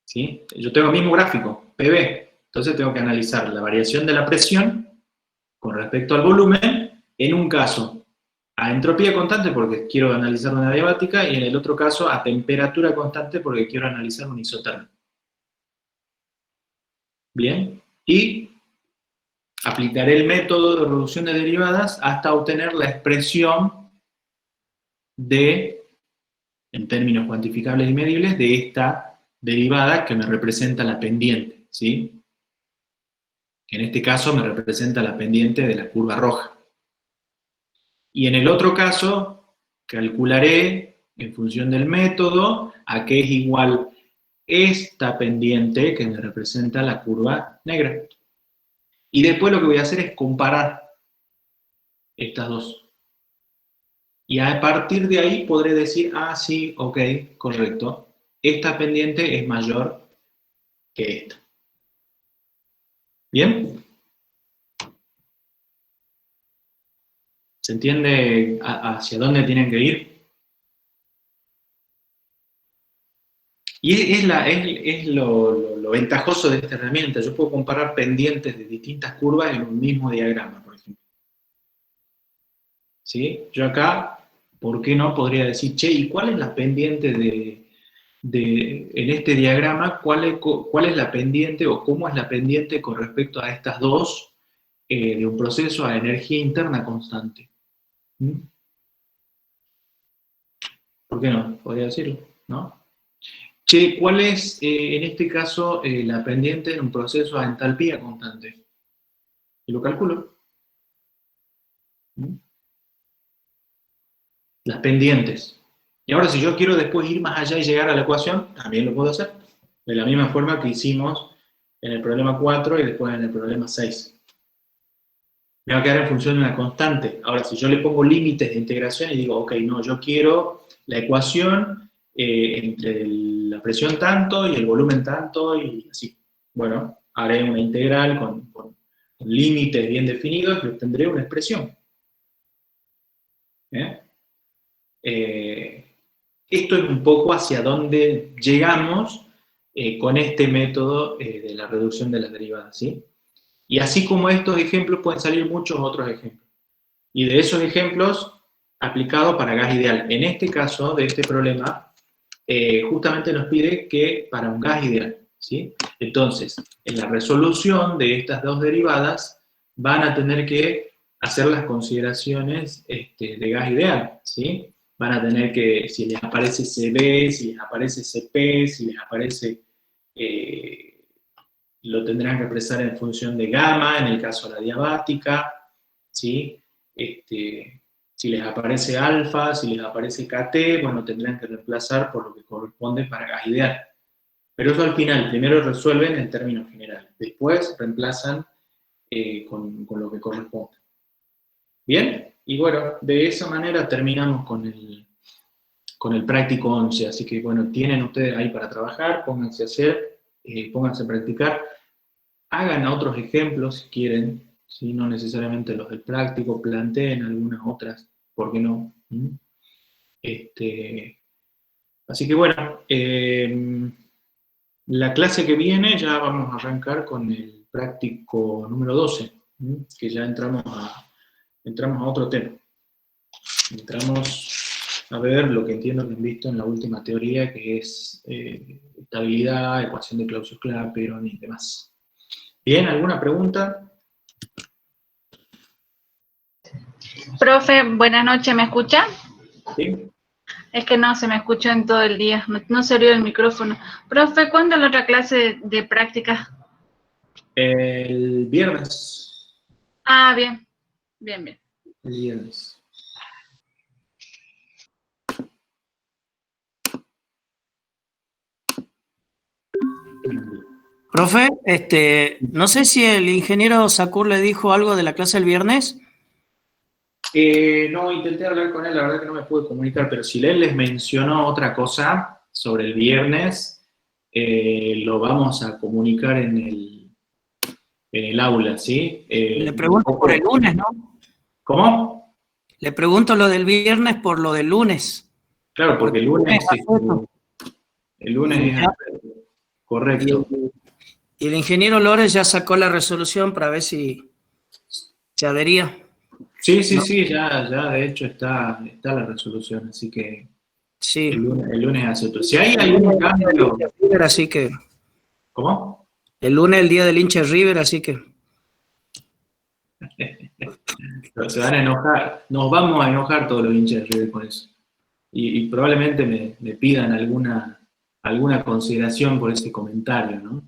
¿Sí? Yo tengo el mismo gráfico, PV. Entonces tengo que analizar la variación de la presión con respecto al volumen, en un caso a entropía constante porque quiero analizar una adiabática y en el otro caso a temperatura constante porque quiero analizar un isotermo. Bien, y aplicaré el método de reducción de derivadas hasta obtener la expresión de, en términos cuantificables y medibles, de esta derivada que me representa la pendiente, ¿sí? En este caso me representa la pendiente de la curva roja. Y en el otro caso, calcularé, en función del método, a qué es igual esta pendiente que me representa la curva negra. Y después lo que voy a hacer es comparar estas dos. Y a partir de ahí podré decir, ah, sí, ok, correcto, esta pendiente es mayor que esta. ¿Bien? ¿Se entiende hacia dónde tienen que ir? Y es lo ventajoso de esta herramienta. Yo puedo comparar pendientes de distintas curvas en un mismo diagrama, por ejemplo. ¿Sí? Yo acá, ¿por qué no? Podría decir, che, ¿y cuál es la pendiente en este diagrama? ¿Cuál es la pendiente o cómo es la pendiente con respecto a estas dos de un proceso a energía interna constante? ¿Mm? ¿Por qué no? Podría decirlo, ¿no? Che, ¿cuál es, en este caso, la pendiente en un proceso a entalpía constante? Y lo calculo. ¿Mm? Las pendientes. Y ahora, si yo quiero después ir más allá y llegar a la ecuación, también lo puedo hacer. De la misma forma que hicimos en el problema 4 y después en el problema 6. Me va a quedar en función de una constante. Ahora, si yo le pongo límites de integración y digo, ok, no, yo quiero la ecuación entre la presión tanto y el volumen tanto y así. Bueno, haré una integral con límites bien definidos y obtendré una expresión. Esto es un poco hacia dónde llegamos con este método de la reducción de las derivadas, ¿sí? Y así como estos ejemplos pueden salir muchos otros ejemplos. Y de esos ejemplos aplicados para gas ideal. En este caso, de este problema, justamente nos pide que para un gas ideal, ¿sí? Entonces, en la resolución de estas dos derivadas van a tener que hacer las consideraciones de gas ideal, ¿sí? Van a tener que, si les aparece CB, si les aparece CP, si les aparece, lo tendrán que expresar en función de gamma, en el caso de la diabática, ¿sí? Si les aparece alfa, si les aparece KT, bueno, tendrán que reemplazar por lo que corresponde para gas ideal. Pero eso al final, primero resuelven en términos generales, después reemplazan con lo que corresponde. ¿Bien? Y bueno, de esa manera terminamos con el práctico 11, así que bueno, tienen ustedes ahí para trabajar, pónganse a hacer, pónganse a practicar, hagan otros ejemplos si quieren, ¿sí? No necesariamente los del práctico, planteen algunas otras, ¿por qué no? Así que bueno, la clase que viene ya vamos a arrancar con el práctico número 12, que ya entramos a otro tema. Entramos a ver lo que entiendo que han visto en la última teoría, que es estabilidad, ecuación de Clausius-Clapeyron y demás. Bien, ¿alguna pregunta? Profe, buenas noches, ¿me escucha? ¿Sí? Es que no se me escuchó en todo el día, no se abrió el micrófono. Profe, ¿cuándo es la otra clase de práctica? El viernes. Ah, bien, bien, bien. El viernes. Profe, no sé si el ingeniero Sakur le dijo algo de la clase del viernes. No, intenté hablar con él, la verdad que no me pude comunicar, pero si él les mencionó otra cosa sobre el viernes, lo vamos a comunicar en el aula, ¿sí? Le pregunto por el lunes, ¿no? ¿Cómo? Le pregunto lo del viernes por lo del lunes. Claro, porque el lunes es correcto. Y el ingeniero Lores ya sacó la resolución para ver si se adhería. Sí, ya de hecho está la resolución, así que sí. el lunes hace otro. Si hay algún cambio... Así que... ¿Cómo? El lunes es el día del hincha River, así que... Se van a enojar, nos vamos a enojar todos los hinchas de River con eso. Y probablemente me pidan alguna consideración por ese comentario, ¿no?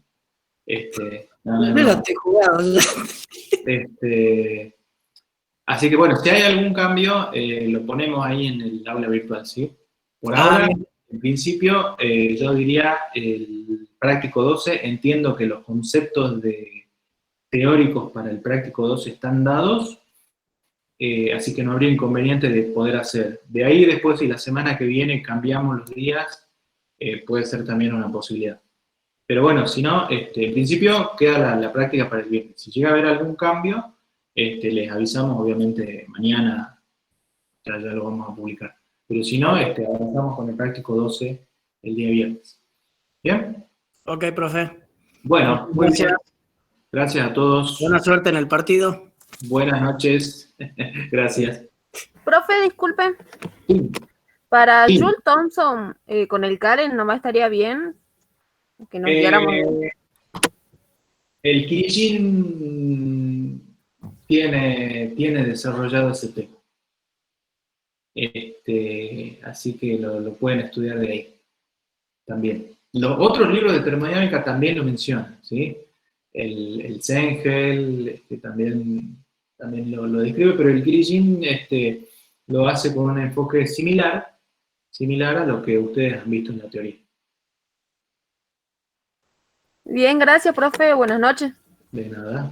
Así que bueno, si hay algún cambio, lo ponemos ahí en el aula virtual, ¿sí? Por ahora, en principio, yo diría el práctico 12, entiendo que los conceptos teóricos para el práctico 12 están dados, así que no habría inconveniente de poder hacer. De ahí después, si la semana que viene cambiamos los días, puede ser también una posibilidad. Pero bueno, si no, en principio queda la práctica para el viernes. Si llega a haber algún cambio, les avisamos obviamente mañana, ya lo vamos a publicar. Pero si no, avanzamos con el práctico 12 el día viernes. ¿Bien? Ok, profe. Bueno, muy Gracias. bien. Gracias a todos. Buena suerte en el partido. Buenas noches. Gracias. Profe, disculpe. Sí. Para Sí. Jules Thompson, con el Karen nomás estaría bien que nos guiáramos. El Kijin tiene desarrollado ese tema. Así que lo pueden estudiar de ahí también. Los otros libros de termodinámica también lo mencionan, ¿sí? El Zengel también lo describe, pero el Kijin lo hace con un enfoque similar a lo que ustedes han visto en la teoría. Bien, gracias, profe. Buenas noches. De nada.